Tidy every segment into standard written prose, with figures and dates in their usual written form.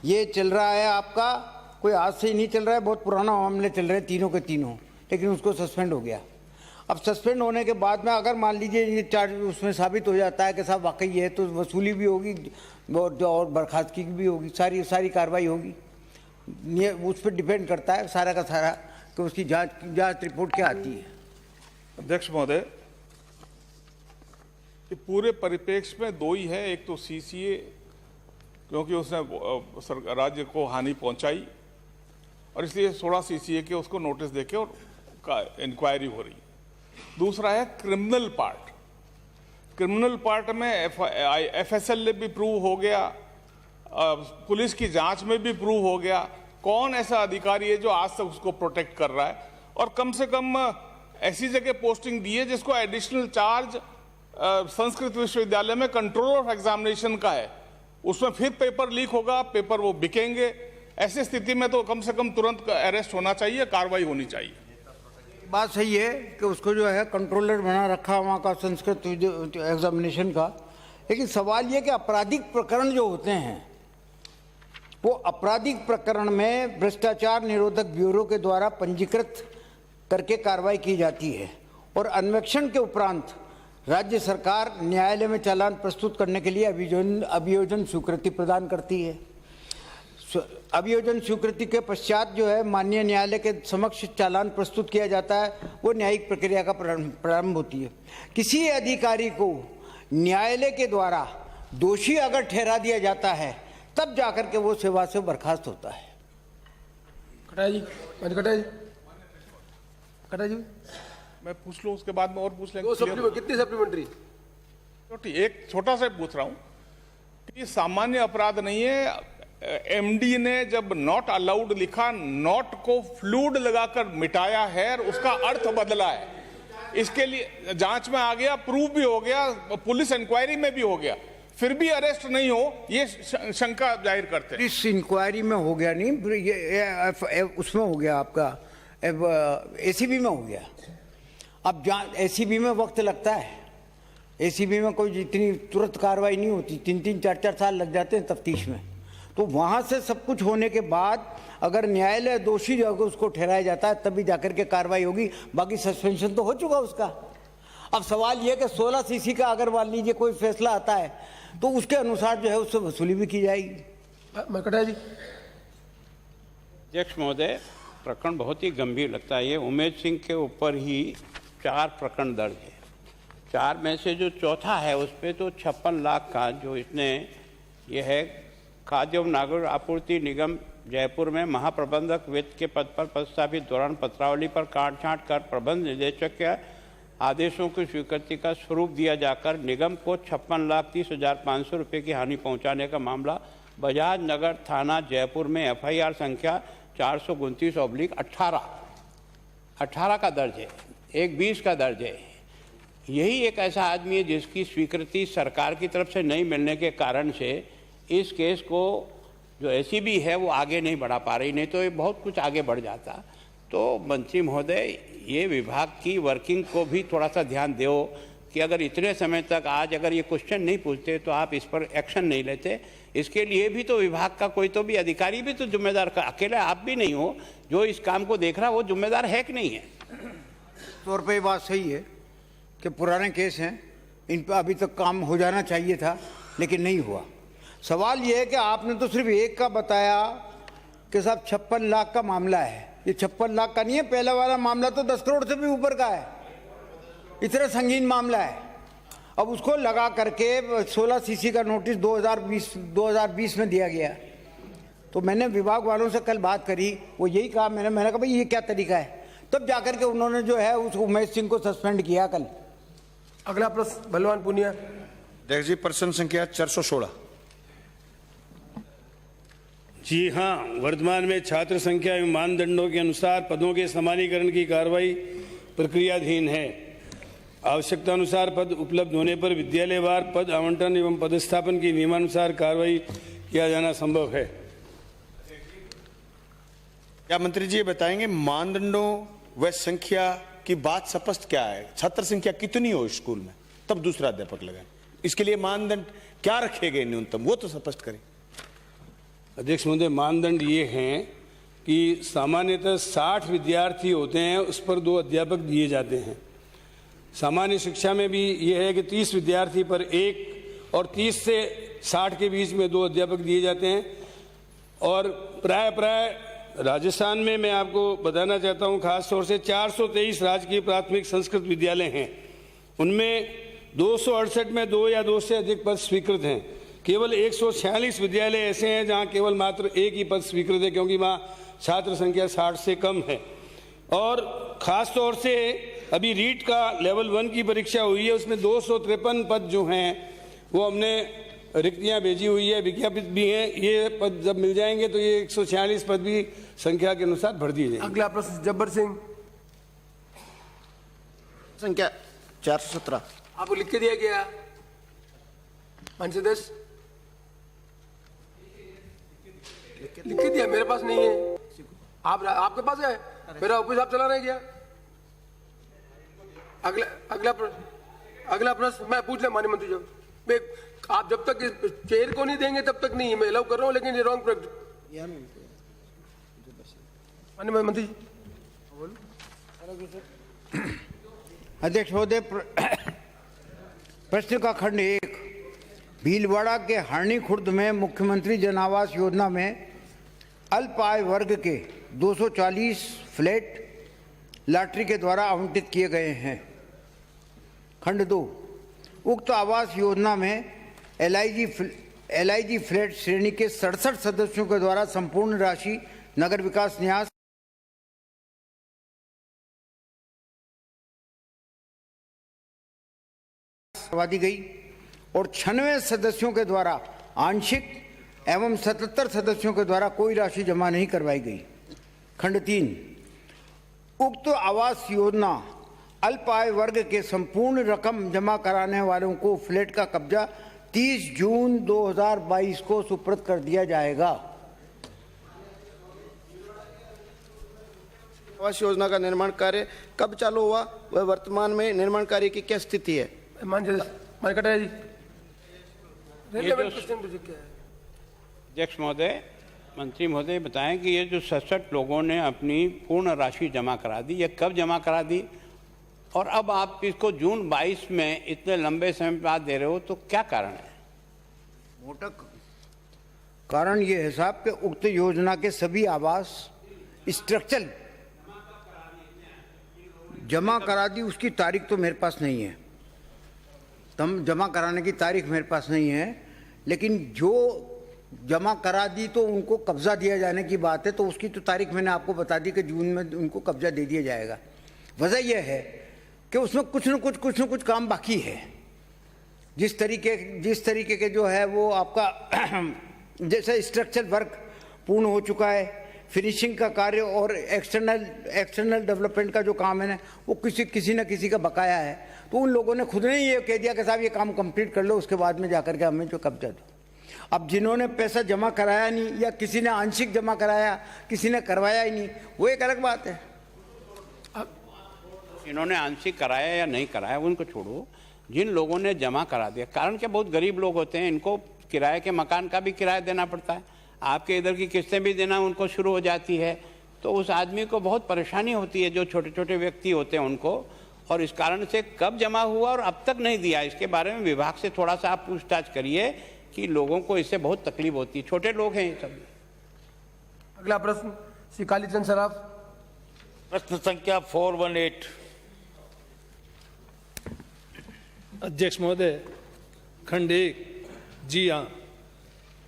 ये चल रहा है आपका, कोई आज से ही नहीं चल रहा है, बहुत पुराना मामले चल रहे हैं तीनों के तीनों, लेकिन उसको सस्पेंड हो गया। अब सस्पेंड होने के बाद में अगर मान लीजिए ये चार्ज उसमें साबित हो जाता है कि साहब वाकई है, तो वसूली भी होगी और बर्खास्तगी भी होगी, सारी कार्रवाई होगी। ये उस पर डिपेंड करता है सारा का सारा कि उसकी जांच रिपोर्ट क्या आती है। अध्यक्ष महोदय, ये पूरे परिप्रेक्ष्य में दो ही है, एक तो सीसीए क्योंकि उसने राज्य को हानि पहुंचाई और इसलिए 16 सीसीए के उसको नोटिस देके और इंक्वायरी हो रही। दूसरा है क्रिमिनल पार्ट। क्रिमिनल पार्ट में एफएसएल भी प्रूव हो गया, पुलिस की जांच में भी प्रूव हो गया। कौन ऐसा अधिकारी है जो आज तक उसको प्रोटेक्ट कर रहा है? और कम से कम ऐसी जगह पोस्टिंग दी है जिसको एडिशनल चार्ज संस्कृत विश्वविद्यालय में कंट्रोल ऑफ एग्जामिनेशन का है, उसमें फिर पेपर लीक होगा, पेपर वो बिकेंगे। ऐसी स्थिति में तो कम से कम तुरंत अरेस्ट होना चाहिए, कार्रवाई होनी चाहिए। बात सही है कि उसको जो है कंट्रोलर बना रखा वहाँ का संस्कृत एग्जामिनेशन का, लेकिन सवाल ये कि आपराधिक प्रकरण जो होते हैं वो आपराधिक प्रकरण में भ्रष्टाचार निरोधक ब्यूरो के द्वारा पंजीकृत करके कार्रवाई की जाती है और अन्वेषण के उपरांत राज्य सरकार न्यायालय में चालान प्रस्तुत करने के लिए अभियोजन स्वीकृति प्रदान करती है। अभियोजन स्वीकृति के पश्चात जो है माननीय न्यायालय के समक्ष चालान प्रस्तुत किया जाता है, वो न्यायिक प्रक्रिया का प्रारंभ होती है। किसी अधिकारी को न्यायालय के द्वारा दोषी अगर ठहरा दिया जाता है तब जाकर के वो सेवा से बर्खास्त होता है। कटा जी मैं पूछ लूं, उसके बाद में और पूछ लेंगे। कितनी सप्लीमेंट्री? एक छोटा सा पूछ रहा हूं कि ये सामान्य अपराध नहीं है। एमडी ने जब नॉट अलाउड लिखा, नॉट को फ्लूड लगाकर मिटाया है और उसका अर्थ बदला है। इसके लिए जांच में आ गया, प्रूव भी हो गया, पुलिस इंक्वायरी में भी हो गया, फिर भी अरेस्ट नहीं हो, ये शंका जाहिर करते हैं। इस इंक्वायरी में हो गया नहीं, ये उसमें हो गया, आपका एसीबी में हो गया। अब एसीबी में वक्त लगता है, एसीबी में कोई इतनी तुरंत कार्रवाई नहीं होती, 3-3, 4-4 साल लग जाते हैं तफ्तीश में। तो वहां से सब कुछ होने के बाद अगर न्यायालय दोषी जो है उसको ठहराया जाता है तभी जाकर के कार्रवाई होगी, बाकी सस्पेंशन तो हो चुका उसका। अब सवाल यह कि 16 सीसी का अगर मान लीजिए कोई फैसला आता है तो उसके अनुसार जो है उससे वसूली भी की जाएगी। मकटा जी। अध्यक्ष महोदय, प्रकरण बहुत ही गंभीर लगता है। ये उमेश सिंह के ऊपर ही 4 प्रकरण दर्ज है। 4 में से जो चौथा है उस पर तो 56 लाख का जो इसने, ये है खाद्य एवं नागरिक आपूर्ति निगम जयपुर में महाप्रबंधक वित्त के पद पर पदस्थापित दौरान पत्रावली पर काट-छांट कर प्रबंध निदेशक के आदेशों की स्वीकृति का स्वरूप दिया जाकर निगम को 56,30,500 रुपये की हानि पहुंचाने का मामला बजाज नगर थाना जयपुर में एफआईआर संख्या 429/18 का दर्ज है, 1/20 का दर्ज है। यही एक ऐसा आदमी है जिसकी स्वीकृति सरकार की तरफ से नहीं मिलने के कारण से इस केस को जो एसीबी है वो आगे नहीं बढ़ा पा रही, नहीं तो ये बहुत कुछ आगे बढ़ जाता। तो मंत्री महोदय, ये विभाग की वर्किंग को भी थोड़ा सा ध्यान दो कि अगर इतने समय तक आज अगर ये क्वेश्चन नहीं पूछते तो आप इस पर एक्शन नहीं लेते। इसके लिए भी तो विभाग का कोई तो भी अधिकारी भी तो जिम्मेदार, अकेला आप भी नहीं हो जो इस काम को देख रहा, वो जिम्मेदार है कि नहीं है? तौर पर ये बात सही है कि पुराने केस हैं, इन पर अभी तक काम हो जाना चाहिए था लेकिन नहीं हुआ। सवाल ये है कि आपने तो सिर्फ एक का बताया कि साहब 56 लाख का मामला है। ये 56 लाख का नहीं है, पहला वाला मामला तो 10 करोड़ से भी ऊपर का है, इतना संगीन मामला है। अब उसको लगा करके 16 सीसी का नोटिस 2020 में दिया गया। तो मैंने विभाग वालों से कल बात करी, वो यही कहा, मैंने कहा भाई ये क्या तरीका है, तब जाकर के उन्होंने जो है उस उमेश सिंह को सस्पेंड किया कल। अगला प्रश्न बलवान पुनिया। अध्यक्ष जी, प्रश्न संख्या 416। जी हाँ, वर्तमान में छात्र संख्या एवं मानदंडों के अनुसार पदों के समानीकरण की कार्रवाई प्रक्रियाधीन है। आवश्यकता अनुसार पद उपलब्ध होने पर विद्यालयवार पद आवंटन एवं पदस्थापन की नियमानुसार कार्रवाई किया जाना संभव है। क्या मंत्री जी ये बताएंगे मानदंडों व संख्या की बात स्पष्ट क्या है? छात्र संख्या कितनी हो स्कूल में तब दूसरा अध्यापक लगाए, इसके लिए मानदंड क्या रखे गए न्यूनतम, वो तो स्पष्ट करें। अध्यक्ष महोदय, मानदंड ये हैं कि सामान्यतः 60 विद्यार्थी होते हैं, उस पर 2 अध्यापक दिए जाते हैं। सामान्य शिक्षा में भी ये है कि 30 विद्यार्थी पर 1 और 30 से 60 के बीच में 2 अध्यापक दिए जाते हैं। और प्राय राजस्थान में मैं आपको बताना चाहता हूँ, खास तौर से 423 राजकीय प्राथमिक संस्कृत विद्यालय हैं, उनमें 268 में 2 या 2 से अधिक पद स्वीकृत हैं। केवल 146 विद्यालय ऐसे हैं जहां केवल मात्र 1 ही पद स्वीकृत है, क्योंकि वहां छात्र संख्या 60 से कम है। और ख़ास तौर से अभी रीट का लेवल 1 की परीक्षा हुई है, उसमें 253 पद जो हैं वो हमने रिक्तियां भेजी हुई है, विज्ञापित भी हैं। ये पद जब मिल जाएंगे तो ये 146 पद भी संख्या के अनुसार भर दिए जाएंगे। अगला प्रश्न जब्बर सिंह, संख्या 417। आपको लिख के दिया गया पंचदश, लिख के दिया, मेरे पास नहीं है। आपके पास है? मेरा ऑफिस आप चला रहे हैं क्या? अगला प्रश्न मैं पूछ ले माननीय मंत्री जी। आप जब तक चेयर को नहीं देंगे तब तक नहीं, मैं अलाउ कर रहा हूं, लेकिन ये रॉन्ग माननीय मंत्री जी। अध्यक्ष महोदय, प्रश्न का खंड 1, भीलवाड़ा के हरणी खुर्द में मुख्यमंत्री जन आवास योजना में अल्प आय वर्ग के 240 फ्लैट लॉटरी के द्वारा आवंटित किए गए हैं। खंड 2, उक्त आवास योजना में LIG फ्लैट श्रेणी के 67 सदस्यों के द्वारा संपूर्ण राशि नगर विकास न्यास करवा दी गई और 96 सदस्यों के द्वारा आंशिक एवं 77 सदस्यों के द्वारा कोई राशि जमा नहीं करवाई गई। खंड 3, उक्त आवास योजना अल्प आय वर्ग के संपूर्ण रकम जमा कराने वालों को फ्लैट का कब्जा 30 जून 2022 को सुपुर्द कर दिया जाएगा। आवास योजना का निर्माण कार्य कब चालू हुआ, वह वर्तमान में निर्माण कार्य की क्या स्थिति है? मान कटारिया जी, अध्यक्ष महोदय, मंत्री महोदय बताएं कि ये जो 67 लोगों ने अपनी पूर्ण राशि जमा करा दी, ये कब जमा करा दी और अब आप इसको जून 22 में इतने लंबे समय बाद दे रहे हो, तो क्या कारण है? मोटा कारण ये है साहब कि उक्त योजना के सभी आवास स्ट्रक्चर जमा करा दी, उसकी तारीख तो मेरे पास नहीं है, जमा कराने की तारीख मेरे पास नहीं है, लेकिन जो जमा करा दी तो उनको कब्जा दिया जाने की बात है, तो उसकी तो तारीख मैंने आपको बता दी कि जून में उनको कब्जा दे दिया जाएगा। वजह यह है कि उसमें कुछ न कुछ काम बाकी है। जिस तरीके के जो है वो आपका जैसे स्ट्रक्चर वर्क पूर्ण हो चुका है, फिनिशिंग का कार्य और एक्सटर्नल डेवलपमेंट का जो काम है ना, वो किसी न किसी का बकाया है, तो उन लोगों ने खुद ने ये कह दिया कि साहब ये काम कंप्लीट कर लो, उसके बाद में जाकर के हमें जो कब्जा दो। अब जिन्होंने पैसा जमा कराया नहीं या किसी ने आंशिक जमा कराया, किसी ने करवाया ही नहीं, वो एक अलग बात है। इन्होंने आंशिक कराया या नहीं कराया उनको छोड़ो, जिन लोगों ने जमा करा दिया, कारण क्या बहुत गरीब लोग होते हैं, इनको किराए के मकान का भी किराया देना पड़ता है, आपके इधर की किस्तें भी देना उनको शुरू हो जाती है, तो उस आदमी को बहुत परेशानी होती है, जो छोटे छोटे व्यक्ति होते हैं उनको। और इस कारण से कब जमा हुआ और अब तक नहीं दिया, इसके बारे में विभाग से थोड़ा सा आप पूछताछ करिए कि लोगों को इससे बहुत तकलीफ होती है, छोटे लोग हैं ये सब। अगला प्रश्न श्री कालीचंद सराफ। प्रश्न संख्या 418। अध्यक्ष महोदय, खंड 1, जी हाँ,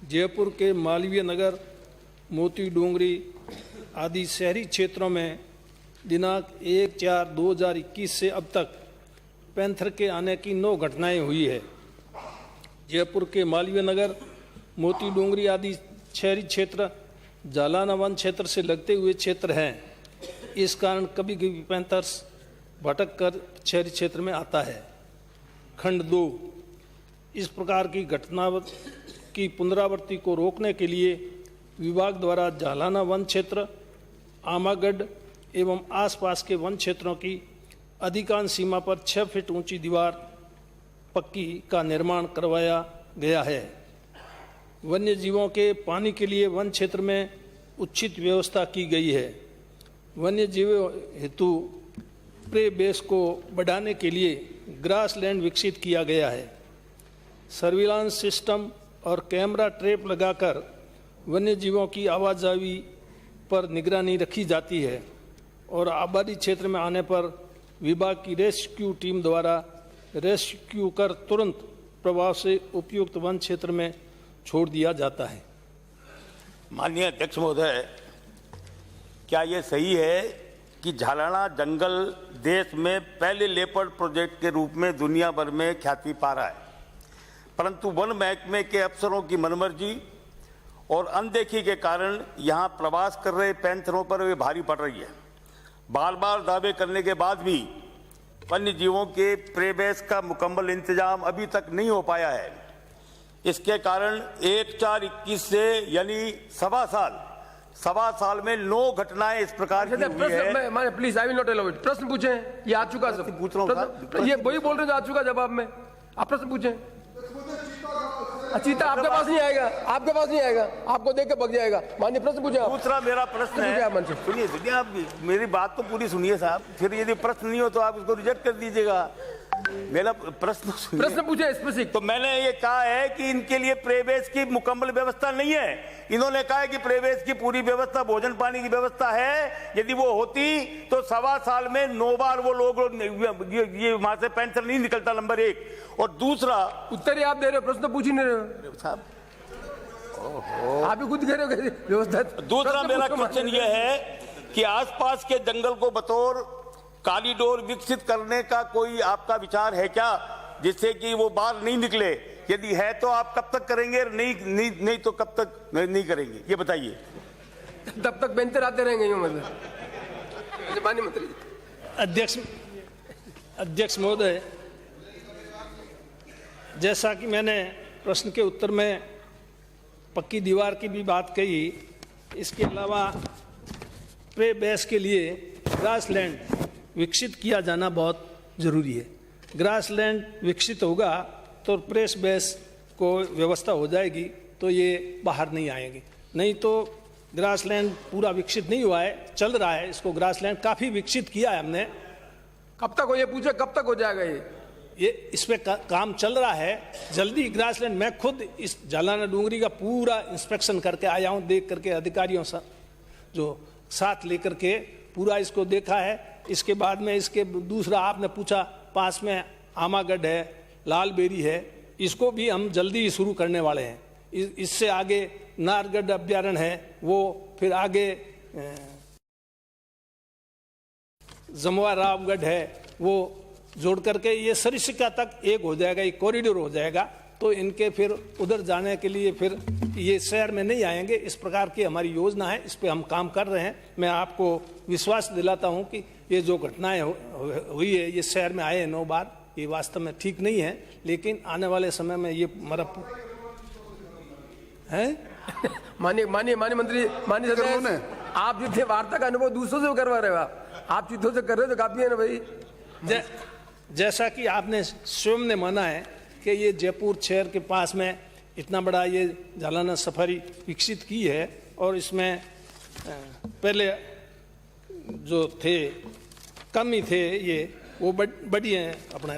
जयपुर के मालवीय नगर, मोती डोंगरी आदि शहरी क्षेत्रों में दिनांक 1/4/2021 से अब तक पैंथर के आने की 9 घटनाएं हुई है। जयपुर के मालवीय नगर, मोती डोंगरी आदि शहरी क्षेत्र जालाना वन क्षेत्र से लगते हुए क्षेत्र हैं। इस कारण कभी कभी पैंथर्स भटक कर शहरी क्षेत्र में आता है। खंड 2, इस प्रकार की घटना की पुनरावृत्ति को रोकने के लिए विभाग द्वारा जालाना वन क्षेत्र, आमागढ़ एवं आसपास के वन क्षेत्रों की अधिकांश सीमा पर 6 फीट ऊंची दीवार पक्की का निर्माण करवाया गया है। वन्य जीवों के पानी के लिए वन क्षेत्र में उचित व्यवस्था की गई है। वन्य जीवों हेतु प्रे बेस को बढ़ाने के लिए ग्रास लैंड विकसित किया गया है। सर्विलांस सिस्टम और कैमरा ट्रैप लगाकर वन्य जीवों की आवाजाही पर निगरानी रखी जाती है और आबादी क्षेत्र में आने पर विभाग की रेस्क्यू टीम द्वारा रेस्क्यू कर तुरंत प्रभाव से उपयुक्त वन क्षेत्र में छोड़ दिया जाता है। माननीय अध्यक्ष महोदय, क्या ये सही है कि झालाना जंगल देश में पहले लेपर्ड प्रोजेक्ट के रूप में दुनिया भर में ख्याति पा रहा है, परंतु वन महकमे के अफसरों की मनमर्जी और अनदेखी के कारण यहाँ प्रवास कर रहे पैंथरों पर वे भारी पड़ रही है। बार बार दावे करने के बाद भी वन्य जीवों के प्रेबेस का मुकम्मल इंतजाम अभी तक नहीं हो पाया है। इसके कारण 1/4/21 से यानी सवा साल में 9 घटनाएं इस प्रकार की हुई है। Please I will not allow it. प्रश्न पूछें, ये आ चुका सब पूछ रहा हूं, ये वही बोल रहे हैं, आ चुका जवाब में। आप प्रश्न पूछें। चीता आपके पास नहीं आएगा, आपके पास नहीं आएगा, आपको देख के भग जाएगा। माननीय प्रश्न पूछे। दूसरा मेरा प्रश्न है, सुनिए आप मेरी बात तो पूरी सुनिए साहब, फिर यदि प्रश्न नहीं हो तो आप इसको रिजेक्ट कर दीजिएगा। मेरा प्रश्न पूछे स्पेसिफिक। तो मैंने ये कहा है कि इनके लिए प्रेबेस की मुकम्मल व्यवस्था नहीं है। इन्होंने कहा है कि प्रेबेस की पूरी व्यवस्था, भोजन पानी की व्यवस्था है। यदि वो होती तो सवा साल में 9 बार वो लोग ये वहां से पैंथर नहीं निकलता, नंबर 1। और दूसरा, उत्तर ही आप दे रहे हो, प्रश्न पूछ ही नहीं रहे हो साहब। आप भी खुद कह रहे हो व्यवस्था। दूसरा मेरा क्वेश्चन ये है कि आसपास के जंगल को बतौर कॉरिडोर विकसित करने का कोई आपका विचार है क्या, जिससे कि वो बाहर नहीं निकले? यदि है तो आप कब तक करेंगे? नहीं तो कब तक नहीं करेंगे, ये बताइए। तब तक बेंतर आते रहेंगे मतलब। माननीय मंत्री। अध्यक्ष महोदय, जैसा कि मैंने प्रश्न के उत्तर में पक्की दीवार की भी बात कही, इसके अलावा प्रे बेस के लिए ग्रास लैंड विकसित किया जाना बहुत ज़रूरी है। ग्रास लैंड विकसित होगा तो प्रेस बेस को व्यवस्था हो जाएगी, तो ये बाहर नहीं आएंगे। नहीं तो ग्रास लैंड पूरा विकसित नहीं हुआ है, चल रहा है। इसको ग्रास लैंड काफ़ी विकसित किया है हमने। कब तक हो, ये पूछे कब तक हो जाएगा? ये इस पे काम चल रहा है। जल्दी ग्रास लैंड, मैं खुद इस झालाना डूंगरी का पूरा इंस्पेक्शन करके आया हूँ, देख करके अधिकारियों से जो साथ लेकर के पूरा इसको देखा है। इसके बाद में इसके दूसरा आपने पूछा, पास में आमागढ़ है, लालबेरी है, इसको भी हम जल्दी ही शुरू करने वाले हैं। इससे आगे नारगढ़ अभ्यारण्य है, वो फिर आगे जमवा रावगढ़ है, वो जोड़ करके ये सरिस्का तक एक हो जाएगा, एक कॉरिडोर हो जाएगा। तो इनके फिर उधर जाने के लिए फिर ये शहर में नहीं आएंगे। इस प्रकार की हमारी योजना है, इस पे हम काम कर रहे हैं। मैं आपको विश्वास दिलाता हूं कि ये जो घटनाएं हुई है, ये शहर में आए हैं 9 बार, ये वास्तव में ठीक नहीं है, लेकिन आने वाले समय में ये हमारा है। माननीय मंत्री, माननीय सदस्य, आप जितने वार्ता का अनुभव दूसरों से करवा रहे हो, आप चीतों से कर रहे हो तो काफी है ना भाई। जैसा कि आपने स्वयं ने माना है कि ये जयपुर शहर के पास में इतना बड़ा ये झालाना सफारी विकसित की है, और इसमें पहले जो थे कम ही थे, ये वो बड़ी हैं अपना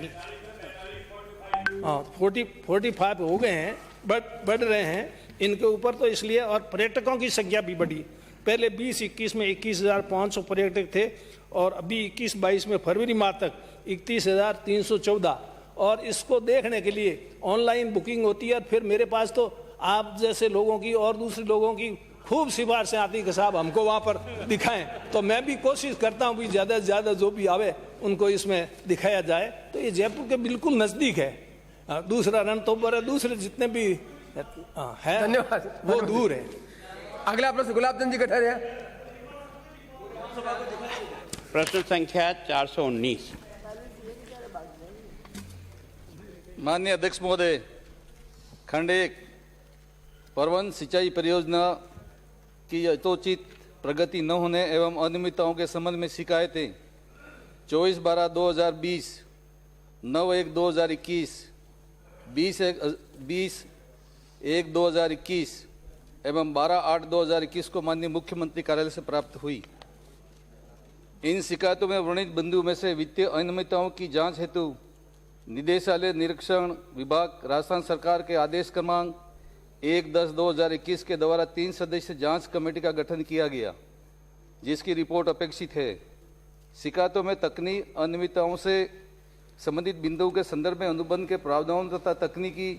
45 हो गए हैं, बढ़ रहे हैं इनके ऊपर। तो इसलिए, और पर्यटकों की संख्या भी बढ़ी। पहले 20-21 में 21,500 पर्यटक थे, और अभी 21-22 में फरवरी माह तक 31,314। और इसको देखने के लिए ऑनलाइन बुकिंग होती है। फिर मेरे पास तो आप जैसे लोगों की और दूसरे लोगों की खूब सिफारिशें आती कि साहब हमको वहाँ पर दिखाएं। तो मैं भी कोशिश करता हूँ कि ज़्यादा से ज़्यादा जो भी आवे उनको इसमें दिखाया जाए। तो ये जयपुर के बिल्कुल नज़दीक है। दूसरा रणथंभौर है, दूसरे जितने भी है, धन्यवाद, वो दूर है। अगला प्रश्न गुलाब चंद जी कटारिया। प्रश्न संख्या 419। माननीय अध्यक्ष महोदय, खंड 1 परवन सिंचाई परियोजना की यथोचित प्रगति न होने एवं अनियमितताओं के संबंध में शिकायतें 24/12/2020, 9/1/2021, 20/1 1/2021 एवं 12/8/2021 को माननीय मुख्यमंत्री कार्यालय से प्राप्त हुई। इन शिकायतों में वर्णित बिंदु में से वित्तीय अनियमितताओं की जांच हेतु निदेशालय निरीक्षण विभाग राजस्थान सरकार के आदेश क्रमांक 1/10/2021 के द्वारा 3 सदस्यीय जांच कमेटी का गठन किया गया, जिसकी रिपोर्ट अपेक्षित है। शिकायतों में तकनीकी अनियमितताओं से संबंधित बिंदुओं के संदर्भ में अनुबंध के प्रावधानों तथा तकनीकी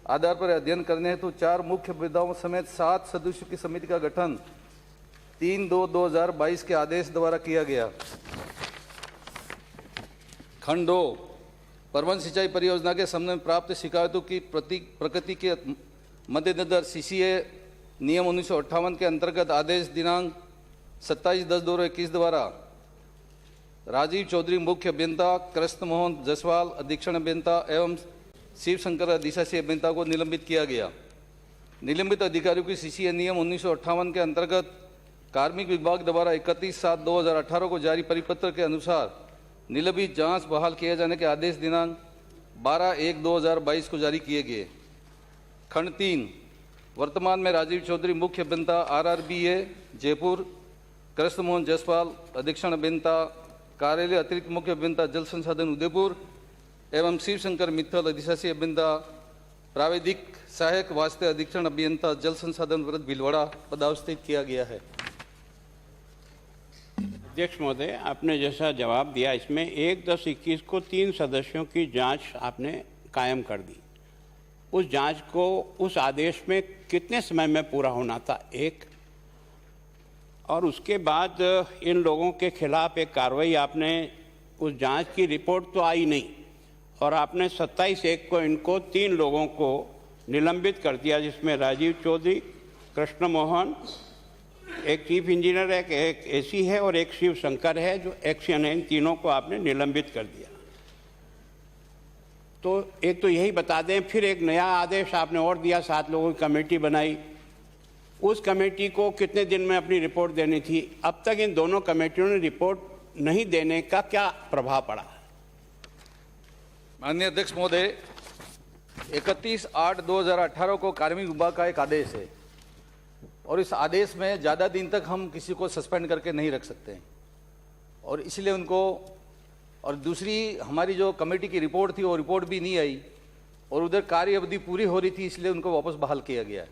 आधार पर अध्ययन करने हेतु 4 मुख्य विधाओं समेत 7 सदस्यों की समिति का गठन 3/2/2022 के आदेश द्वारा किया गया। खंड 2 परवन सिंचाई परियोजना के संबंध में प्राप्त शिकायतों की प्रकृति के मद्देनजर सीसीए नियम 1958 के अंतर्गत आदेश दिनांक 27/10/2021 द्वारा राजीव चौधरी मुख्य अभियंता, कृष्ण मोहन जसवाल अधीक्षण अभियंता एवं शिव शंकर अधिशासी अभियंता को निलंबित किया गया। निलंबित अधिकारियों की सीसीए नियम 1958 के अंतर्गत कार्मिक विभाग द्वारा 31/7/2018 को जारी परिपत्र के अनुसार निलंबित जांच बहाल किए जाने के आदेश दिनांक 12/1/2022 को जारी किए गए। खंड 3 वर्तमान में राजीव चौधरी मुख्य अभियंता RRBA जयपुर, कृष्ण मोहन जसवाल अधीक्षण अभियंता कार्यालय अतिरिक्त मुख्य अभियंता जल संसाधन उदयपुर एवं शिव शंकर मित्तल अधिशासी अभियंता प्राविधिक सहायक वास्ते अधीक्षण अभियंता जल संसाधन व्रत भीलवाड़ा पदावस्थित किया गया है। अध्यक्ष महोदय, आपने जैसा जवाब दिया इसमें 1/10/21 को 3 सदस्यों की जांच आपने कायम कर दी। उस जांच को उस आदेश में कितने समय में पूरा होना था? 1 और उसके बाद इन लोगों के खिलाफ एक कार्रवाई आपने, उस जांच की रिपोर्ट तो आई नहीं और आपने 27/1 को इनको 3 लोगों को निलंबित कर दिया, जिसमें राजीव चौधरी, कृष्ण मोहन, एक चीफ इंजीनियर है, एक एसी है और एक शिव शंकर है जो एक्शन है। इन तीनों को आपने निलंबित कर दिया। तो एक तो यही बता दें, फिर एक नया आदेश आपने और दिया, 7 लोगों की कमेटी बनाई। उस कमेटी को कितने दिन में अपनी रिपोर्ट देनी थी? अब तक इन दोनों कमेटियों ने रिपोर्ट नहीं देने का क्या प्रभाव पड़ा? माननीय अध्यक्ष महोदय, 31/8/2018 को कार्मिक विभाग का एक आदेश है और इस आदेश में ज़्यादा दिन तक हम किसी को सस्पेंड करके नहीं रख सकते और इसलिए उनको, और दूसरी हमारी जो कमेटी की रिपोर्ट थी वो रिपोर्ट भी नहीं आई और उधर कार्य अवधि पूरी हो रही थी, इसलिए उनको वापस बहाल किया गया।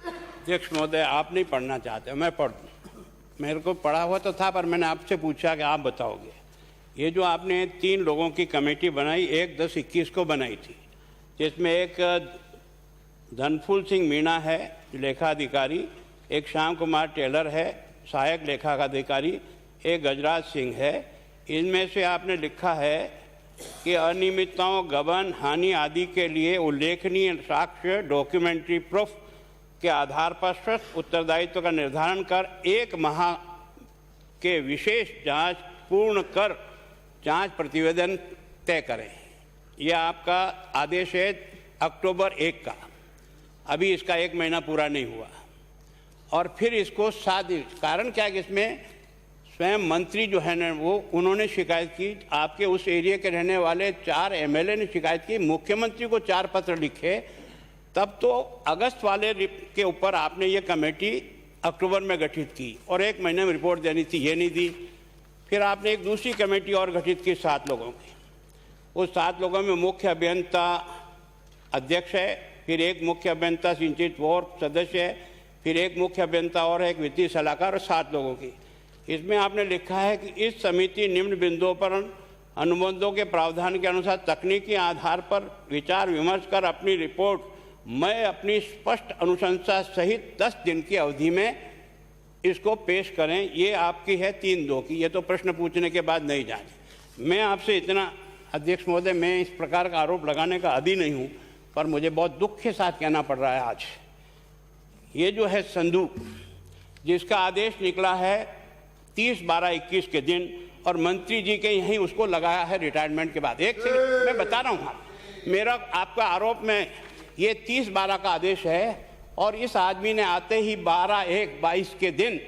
अध्यक्ष महोदय, आप नहीं पढ़ना चाहते, मैं पढ़ दूँ। मेरे को पढ़ा हुआ तो था पर मैंने आपसे पूछा कि आप बताओगे। ये जो आपने 3 लोगों की कमेटी बनाई 1/10/21 को बनाई थी, जिसमें एक धनफूल सिंह मीणा है लेखा अधिकारी, एक श्याम कुमार टेलर है सहायक लेखा अधिकारी, एक गजराज सिंह है। इनमें से आपने लिखा है कि अनियमितताओं, गबन, हानि आदि के लिए उल्लेखनीय साक्ष्य डॉक्यूमेंट्री प्रूफ के आधार पर स्वस्थ उत्तरदायित्व का निर्धारण कर 1 माह के विशेष जांच पूर्ण कर जांच प्रतिवेदन तय करें। यह आपका आदेश है अक्टूबर 1 का। अभी इसका 1 महीना पूरा नहीं हुआ और फिर इसको 7 दिन, कारण क्या है कि इसमें स्वयं मंत्री जो है ना वो, उन्होंने शिकायत की, आपके उस एरिया के रहने वाले 4 MLA ने शिकायत की, मुख्यमंत्री को 4 पत्र लिखे, तब तो अगस्त वाले के ऊपर आपने ये कमेटी अक्टूबर में गठित की और 1 महीने में रिपोर्ट देनी थी, ये नहीं दी। फिर आपने एक दूसरी कमेटी और गठित की 7 लोगों की। उस 7 लोगों में मुख्य अभियंता अध्यक्ष है, फिर एक मुख्य अभियंता सिंचित और सदस्य है, फिर एक मुख्य अभियंता और एक वित्तीय सलाहकार और 7 लोगों की। इसमें आपने लिखा है कि इस समिति निम्न बिंदुओं पर अनुबंधों के प्रावधान के अनुसार तकनीकी आधार पर विचार विमर्श कर अपनी रिपोर्ट मैं अपनी स्पष्ट अनुशंसा सहित 10 दिन की अवधि में इसको पेश करें। ये आपकी है 3/2 की। ये तो प्रश्न पूछने के बाद नहीं जाने। मैं आपसे इतना, अध्यक्ष महोदय, मैं इस प्रकार का आरोप लगाने का आदी नहीं हूँ, पर मुझे बहुत दुख के साथ कहना पड़ रहा है आज। ये जो है संदूक, जिसका आदेश निकला है 30/12/21 के दिन और मंत्री जी के यहीं उसको लगाया है रिटायरमेंट के बाद। एक सेकंड, मैं बता रहा हूँ, मेरा आपका आरोप में ये 30/12 का आदेश है और इस आदमी ने आते ही 12/1/22 के दिन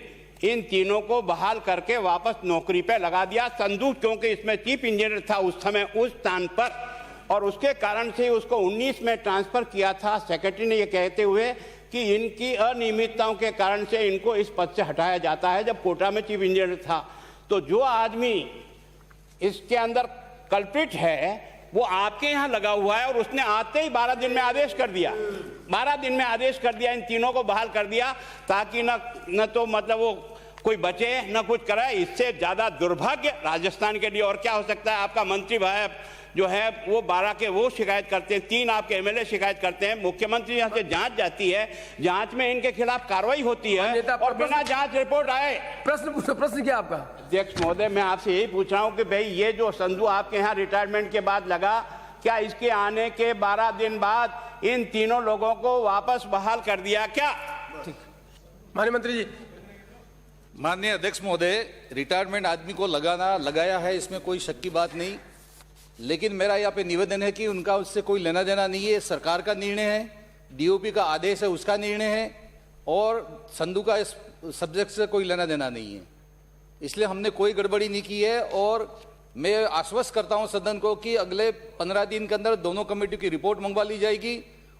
इन तीनों को बहाल करके वापस नौकरी पे लगा दिया। संदूक, क्योंकि इसमें चीफ इंजीनियर था उस समय, उस स्थान पर और उसके कारण से उसको 19 में ट्रांसफर किया था, सेक्रेटरी ने ये कहते हुए कि इनकी अनियमितताओं के कारण से इनको इस पद से हटाया जाता है, जब कोटा में चीफ इंजीनियर था। तो जो आदमी इसके अंदर कल्प्रिट है वो आपके यहाँ लगा हुआ है, और उसने आते ही 12 दिन में आदेश कर दिया, 12 दिन में आदेश कर दिया, इन तीनों को बहाल कर दिया, ताकि न तो मतलब वो कोई बचे न कुछ करे। इससे ज्यादा दुर्भाग्य राजस्थान के लिए और क्या हो सकता है। आपका मंत्री भाई जो है वो 12 के वो शिकायत करते हैं, 3 आपके एमएलए शिकायत करते हैं, मुख्यमंत्री यहाँ से जांच जाती है, जांच में इनके खिलाफ कार्रवाई होती है और बिना जांच रिपोर्ट आए प्रश्न क्या आपका? अध्यक्ष महोदय, मैं आपसे यही पूछ रहा हूँ कि भाई ये जो संधू आपके यहाँ रिटायरमेंट के बाद लगा, क्या इसके आने के 12 दिन बाद इन तीनों लोगों को वापस बहाल कर दिया क्या? माननीय मंत्री जी। माननीय अध्यक्ष महोदय, रिटायरमेंट आदमी को लगाया है, इसमें कोई शक की बात नहीं, लेकिन मेरा यहाँ पे निवेदन है कि उनका उससे कोई लेना देना नहीं है। सरकार का निर्णय है, डीओपी का आदेश है, उसका निर्णय है, और संधू का इस सब्जेक्ट से कोई लेना देना नहीं है, इसलिए हमने कोई गड़बड़ी नहीं की है। और मैं आश्वस्त करता हूं सदन को कि अगले 15 दिन के अंदर दोनों कमेटी की रिपोर्ट मंगवा ली जाएगी,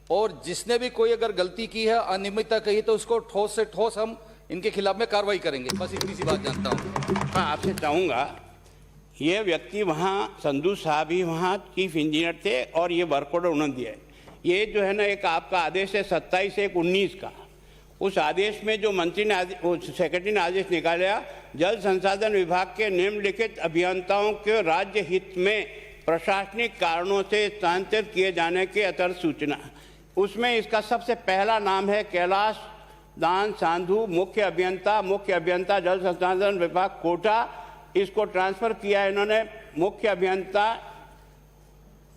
और जिसने भी कोई अगर गलती की है, अनियमितता कही, तो उसको ठोस से ठोस हम इनके खिलाफ में कार्रवाई करेंगे। बस इतनी सी बात जानता हूं। मैं आपसे चाहूँगा, ये व्यक्ति वहाँ संधू साहब ही वहाँ चीफ इंजीनियर थे और ये वर्क ऑर्डर उन्होंने दिया है। ये जो है ना एक आपका आदेश है 27/1/19 का, उस आदेश में जो मंत्री ने सेक्रेटरी ने आदेश निकाला, जल संसाधन विभाग के निम्नलिखित अभियंताओं के राज्य हित में प्रशासनिक कारणों से स्थानांतरित किए जाने के अतिरिक्त सूचना। उसमें इसका सबसे पहला नाम है कैलाश दान सांधू, मुख्य अभियंता जल संसाधन विभाग कोटा। इसको ट्रांसफर किया इन्होंने मुख्य अभियंता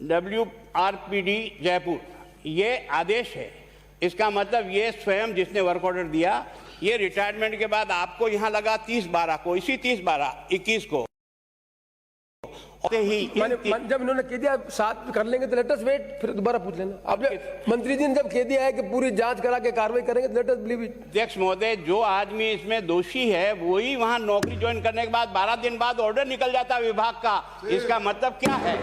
WRPD जयपुर। ये आदेश है, इसका मतलब ये स्वयं जिसने वर्क ऑर्डर दिया, ये रिटायरमेंट के बाद आपको यहाँ लगा 30/12 को, इसी 30/12/21 को ही जब इन्होंने कह दिया साथ कर लेंगे तो लेट अस वेट, फिर दोबारा पूछ लेना। आपने मंत्री जी ने जब कह दिया है कि पूरी जांच करा के कार्रवाई करेंगे तो लेट अस बिलीव इट। अध्यक्ष महोदय, जो आदमी इसमें दोषी है वही वहां नौकरी ज्वाइन करने के बाद 12 दिन बाद ऑर्डर निकल जाता है विभाग का, इसका मतलब क्या है?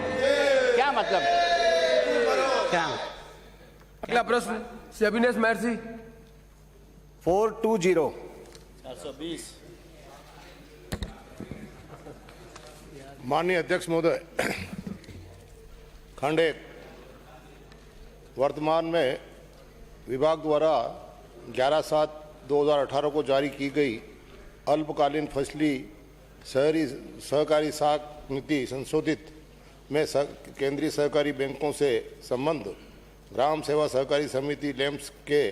क्या मतलब है? क्या? अगला प्रश्न से अभिनेश महर्षि। 420 420। माननीय अध्यक्ष महोदय, खंड 1, वर्तमान में विभाग द्वारा 11/7/2018 को जारी की गई अल्पकालीन फसली शहरी सहकारी साख नीति संशोधित में केंद्रीय सहकारी बैंकों से संबंध ग्राम सेवा सहकारी समिति लैम्प्स के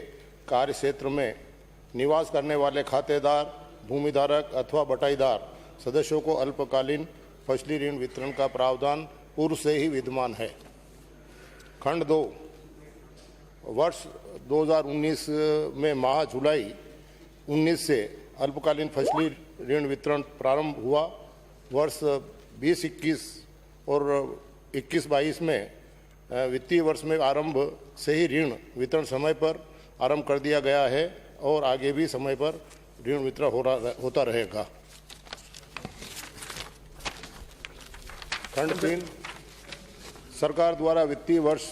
कार्य क्षेत्र में निवास करने वाले खातेदार, भूमिधारक अथवा बटाईदार सदस्यों को अल्पकालीन फसली ऋण वितरण का प्रावधान पूर्व से ही विद्यमान है। खंड 2, वर्ष 2019 में माह जुलाई 19 से अल्पकालीन फसली ऋण वितरण प्रारंभ हुआ। वर्ष 2021 और 21-22 में वित्तीय वर्ष में आरंभ से ही ऋण वितरण समय पर आरंभ कर दिया गया है और आगे भी समय पर ऋण वितरण होता रहेगा। खंड 3, सरकार द्वारा वित्तीय वर्ष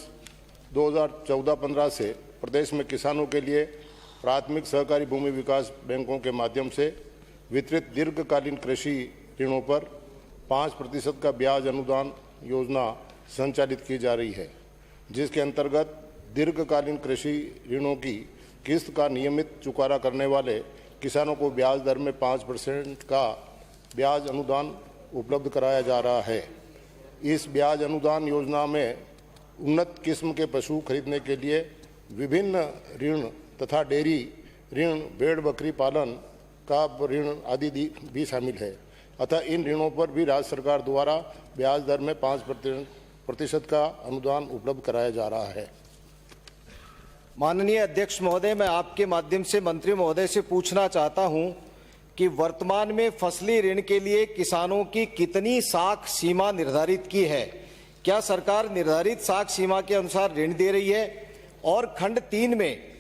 2014-15 से प्रदेश में किसानों के लिए प्राथमिक सहकारी भूमि विकास बैंकों के माध्यम से वितरित दीर्घकालीन कृषि ऋणों पर 5% का ब्याज अनुदान योजना संचालित की जा रही है, जिसके अंतर्गत दीर्घकालीन कृषि ऋणों की किस्त का नियमित चुकारा करने वाले किसानों को ब्याज दर में 5% का ब्याज अनुदान उपलब्ध कराया जा रहा है। इस ब्याज अनुदान योजना में उन्नत किस्म के पशु खरीदने के लिए विभिन्न ऋण तथा डेयरी ऋण, भेड़ बकरी पालन का ऋण आदि भी शामिल है। अतः इन ऋणों पर भी राज्य सरकार द्वारा ब्याज दर में 5% का अनुदान उपलब्ध कराया जा रहा है। माननीय अध्यक्ष महोदय, मैं आपके माध्यम से मंत्री महोदय से पूछना चाहता हूं कि वर्तमान में फसली ऋण के लिए किसानों की कितनी साख सीमा निर्धारित की है? क्या सरकार निर्धारित साख सीमा के अनुसार ऋण दे रही है? और खंड 3 में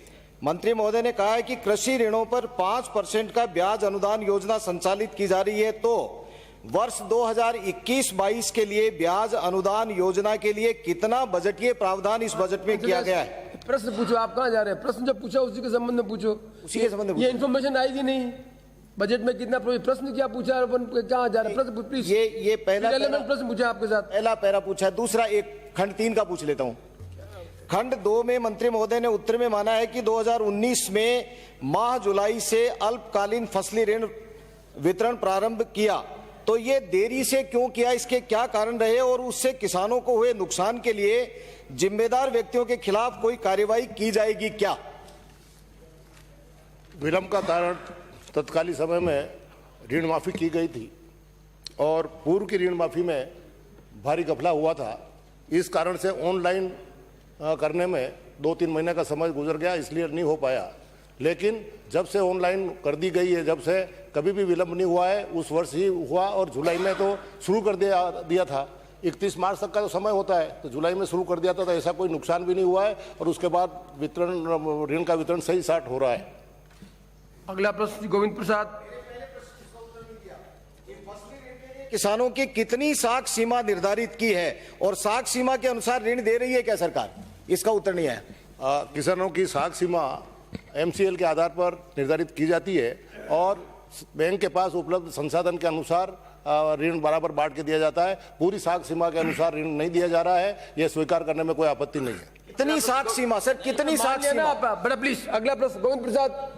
मंत्री महोदय ने कहा है कि कृषि ऋणों पर 5% का ब्याज अनुदान योजना संचालित की जा रही है, तो वर्ष 2021-22 के लिए ब्याज अनुदान योजना के लिए कितना बजटीय प्रावधान इस बजट में किया गया है? प्रश्न पूछो, आप कहाँ जा रहे हैं? प्रश्न जो पूछा उसी के संबंध में पूछो। उसी के संबंध में ये इन्फॉर्मेशन आएगी नहीं बजट में कितना प्रश्न क्या पूछा, अपन कहाँ जा रहे हैं? प्रश्न प्लीज। ये पहला प्रश्न पूछा आपके साथ, पहला पैरा पूछा है। दूसरा एक खंड 3 का पूछ लेता हूं। खंड 2 में मंत्री महोदय ने उत्तर में माना है कि 2019 में माह जुलाई से अल्पकालीन फसली ऋण वितरण प्रारंभ किया, तो ये देरी से क्यों किया, इसके क्या कारण रहे और उससे किसानों को हुए नुकसान के लिए जिम्मेदार व्यक्तियों के खिलाफ कोई कार्रवाई की जाएगी क्या? विलंब का कारण तत्कालीन समय में ऋण माफी की गई थी और पूर्व की ऋण माफी में भारी घपला हुआ था। इस कारण से ऑनलाइन करने में 2-3 महीने का समय गुजर गया, इसलिए नहीं हो पाया। लेकिन जब से ऑनलाइन कर दी गई है, जब से कभी भी विलंब नहीं हुआ है, उस वर्ष ही हुआ और जुलाई में तो शुरू कर दिया था। 31 मार्च तक का जो समय होता है तो जुलाई में शुरू कर दिया था, तो ऐसा कोई नुकसान भी नहीं हुआ है और उसके बाद ऋण का वितरण सही साट हो रहा है। अगला प्रश्न गोविंद प्रसाद। किसानों की कितनी साख सीमा निर्धारित की है और साख सीमा के अनुसार ऋण दे रही है क्या सरकार? इसका उत्तर नहीं आया। किसानों की साख सीमा MCL के आधार पर निर्धारित की जाती है और बैंक के पास उपलब्ध संसाधन के अनुसार ऋण बराबर बांट के दिया जाता है। पूरी साख सीमा के अनुसार ऋण नहीं दिया जा रहा है, यह स्वीकार करने में कोई आपत्ति नहीं है। कितनी साख सीमा सर, कितनी साख सीमा? बड़ा प्लीज अगला प्रश्न गोविंद प्रसाद।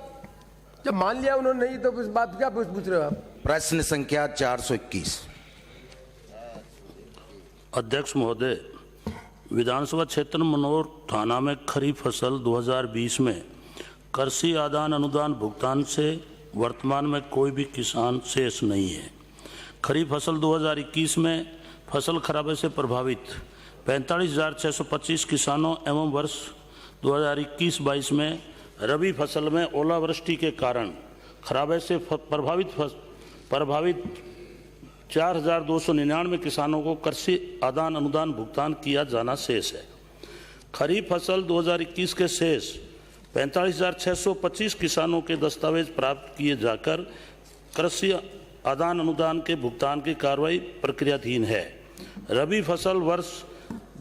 जब मान लिया उन्होंने नहीं तो इस बात क्या पूछ रहे हो आप? प्रश्न संख्या 421। अध्यक्ष महोदय, विधानसभा क्षेत्र मनोर थाना में खरीफ फसल 2020 में कृषि आदान अनुदान भुगतान से वर्तमान में कोई भी किसान शेष नहीं है। खरीफ फसल 2021 में फसल खराबे से प्रभावित 45,625 किसानों एवं वर्ष 2021-22 में रबी फसल में ओलावृष्टि के कारण खराबे से प्रभावित 4,299 किसानों को कृषि आदान अनुदान भुगतान किया जाना शेष है। खरीफ फसल 2021 के शेष 45,625 किसानों के दस्तावेज प्राप्त किए जाकर कृषि आदान अनुदान के भुगतान की कार्रवाई प्रक्रियाधीन है। रबी फसल वर्ष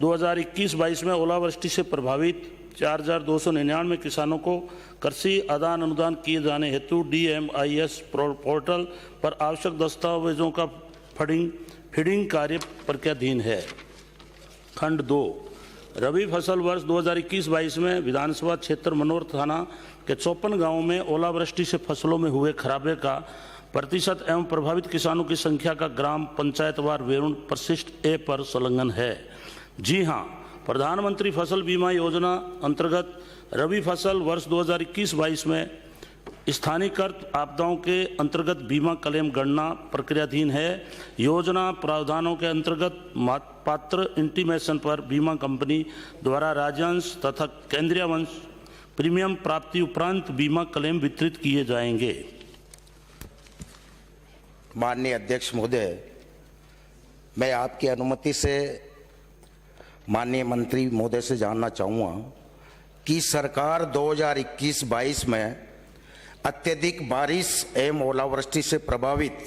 2021-22 में ओलावृष्टि से प्रभावित 4,299 किसानों को कृषि आदान अनुदान किए जाने हेतु DMIS पोर्टल पर आवश्यक दस्तावेजों का फीडिंग कार्य प्रक्रियाधीन है। खंड 2 रबी फसल वर्ष 2021-22 में विधानसभा क्षेत्र मनोर थाना के 54 गांवों में ओलावृष्टि से फसलों में हुए खराबे का प्रतिशत एवं प्रभावित किसानों की संख्या का ग्राम पंचायतवार विवरण परिशिष्ट A पर संलग्न है। जी हां, प्रधानमंत्री फसल बीमा योजना अंतर्गत रबी फसल वर्ष 2021-22 में स्थानीयकृत आपदाओं के अंतर्गत बीमा क्लेम गणना प्रक्रियाधीन है। योजना प्रावधानों के अंतर्गत पात्र इंटीमेशन पर बीमा कंपनी द्वारा राज्यांश तथा केंद्रीय वंश प्रीमियम प्राप्ति उपरांत बीमा क्लेम वितरित किए जाएंगे। माननीय अध्यक्ष महोदय, मैं आपकी अनुमति से माननीय मंत्री महोदय से जानना चाहूँगा कि सरकार 2021-22 में अत्यधिक बारिश एवं ओलावृष्टि से प्रभावित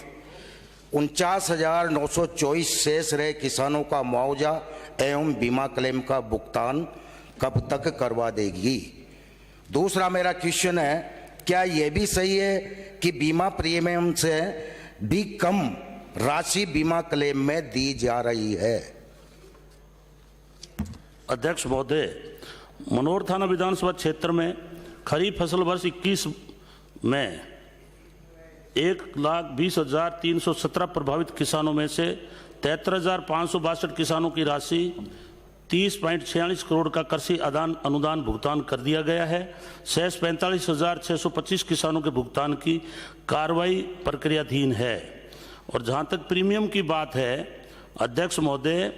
49,924 शेष रहे किसानों का मुआवजा एवं बीमा क्लेम का भुगतान कब तक करवा देगी? दूसरा मेरा क्वेश्चन है, क्या यह भी सही है कि बीमा प्रीमियम से भी कम राशि बीमा क्लेम में दी जा रही है? अध्यक्ष महोदय, मनोर थाना विधानसभा क्षेत्र में खरीफ फसल वर्ष 21 में 1,20,317 प्रभावित किसानों में से 73,562 किसानों की राशि 30.46 करोड़ का कृषि आदान अनुदान भुगतान कर दिया गया है। शेष 45,625 किसानों के भुगतान की कार्रवाई प्रक्रियाधीन है। और जहां तक प्रीमियम की बात है अध्यक्ष महोदय,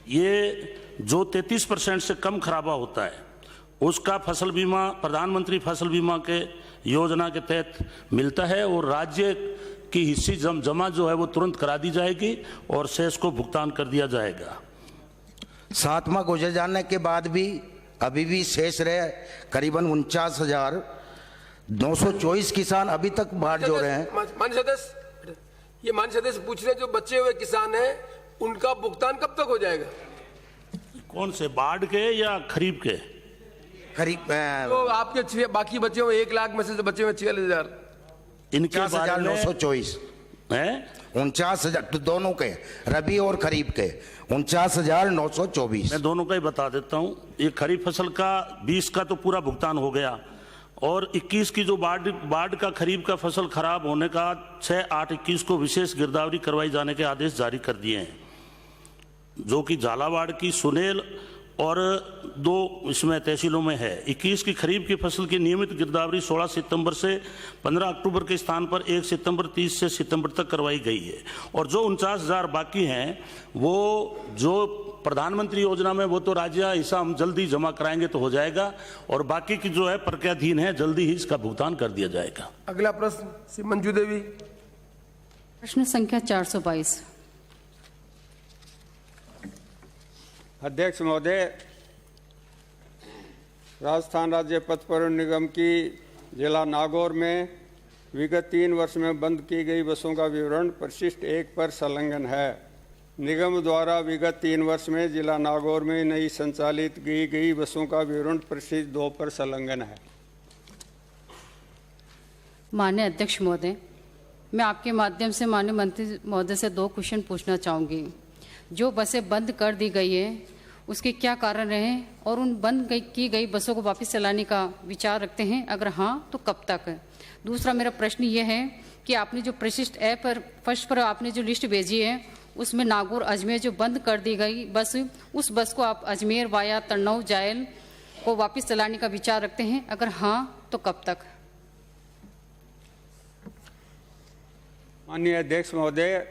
ये जो 33% से कम खराबा होता है उसका फसल बीमा प्रधानमंत्री फसल बीमा के योजना के तहत मिलता है और राज्य की हिस्सी जमा जो है वो तुरंत करा दी जाएगी और शेष को भुगतान कर दिया जाएगा। 7वां गुजर जाने के बाद भी अभी भी शेष रहे करीबन 49,924 किसान अभी तक बाढ़ जो रहे हैं। माननीय सदस्य, ये माननीय सदस्य पूछ रहे हैं, जो बचे हुए किसान हैं उनका भुगतान कब तक हो जाएगा? कौन से, बाढ़ के या खरीफ के? खरीफ तो आपके बाकी बचे हुए 1 लाख में से बचे हुए 46,000, इनके 4924 है 49,000 तो दोनों के, रबी और खरीफ के 49,924। मैं दोनों का ही बता देता हूं। ये खरीफ फसल का 20 का तो पूरा भुगतान हो गया, और 21 की जो बाढ़ का खरीफ का फसल खराब होने का 6/8/21 को विशेष गिरदावरी करवाई जाने के आदेश जारी कर दिए हैं, जो कि झालावाड़ की सुनेल और 2 इसमें तहसीलों में है। 21 की खरीफ की फसल की नियमित गिरदावरी 16 सितंबर से 15 अक्टूबर के स्थान पर 1 सितंबर 30 से सितंबर तक करवाई गई है, और जो 49,000 बाकी हैं वो जो प्रधानमंत्री योजना में वो तो राज्य हिस्सा हम जल्दी जमा कराएंगे तो हो जाएगा, और बाकी की जो है प्रक्रियाधीन है, जल्दी ही इसका भुगतान कर दिया जाएगा। अगला प्रश्न श्री मंजू देवी। प्रश्न संख्या 422। अध्यक्ष महोदय, राजस्थान राज्य पथ परिवहन निगम की जिला नागौर में विगत 3 वर्ष में बंद की गई बसों का विवरण परिशिष्ट 1 पर संलग्न है। निगम द्वारा विगत 3 वर्ष में जिला नागौर में नई संचालित की गई बसों का विवरण परिशिष्ट 2 पर संलग्न है। माननीय अध्यक्ष महोदय, मैं आपके माध्यम से माननीय मंत्री महोदय से 2 क्वेश्चन पूछना चाहूँगी। जो बसें बंद कर दी गई है उसके क्या कारण रहे, और उन बंद की गई बसों को वापस चलाने का विचार रखते हैं, अगर हाँ तो कब तक? दूसरा मेरा प्रश्न ये है कि आपने जो परिशिष्ट ऐप पर फर्स्ट पर आपने जो लिस्ट भेजी है उसमें नागौर अजमेर जो बंद कर दी गई बस, उस बस को आप अजमेर वाया तन्नौर जायल को वापस चलाने का विचार रखते हैं, अगर हाँ तो कब तक? माननीय अध्यक्ष महोदय,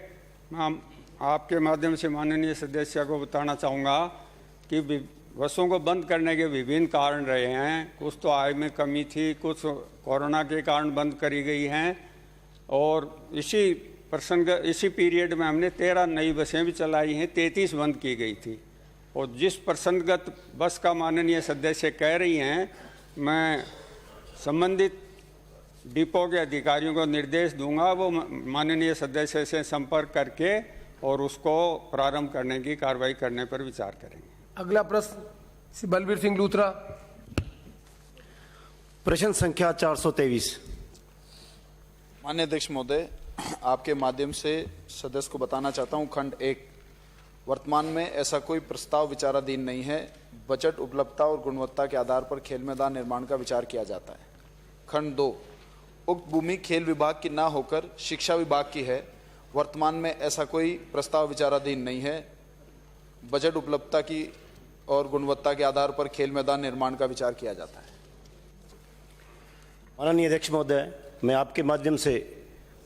मैं आपके माध्यम से माननीय सदस्य को बताना चाहूँगा कि बसों को बंद करने के विभिन्न कारण रहे हैं। कुछ तो आय में कमी थी, कुछ कोरोना के कारण बंद करी गई हैं, और इसी पीरियड में हमने 13 नई बसें भी चलाई हैं, 33 बंद की गई थी। और जिस प्रसंगत बस का माननीय सदस्य कह रही हैं, मैं संबंधित डिपो के अधिकारियों को निर्देश दूंगा, वो माननीय सदस्य से संपर्क करके और उसको प्रारंभ करने की कार्रवाई करने पर विचार करेंगे। अगला प्रश्न श्री बलबीर सिंह लूथरा। प्रश्न संख्या 423। माननीय अध्यक्ष महोदय, आपके माध्यम से सदस्य को बताना चाहता हूं, खंड 1, वर्तमान में ऐसा कोई प्रस्ताव विचाराधीन नहीं है। बजट उपलब्धता और गुणवत्ता के आधार पर खेल मैदान निर्माण का विचार किया जाता है। खंड 2, उक्त भूमि खेल विभाग की ना होकर शिक्षा विभाग की है। वर्तमान में ऐसा कोई प्रस्ताव विचाराधीन नहीं है। बजट उपलब्धता की और गुणवत्ता के आधार पर खेल मैदान निर्माण का विचार किया जाता है। माननीय अध्यक्ष महोदय, मैं आपके माध्यम से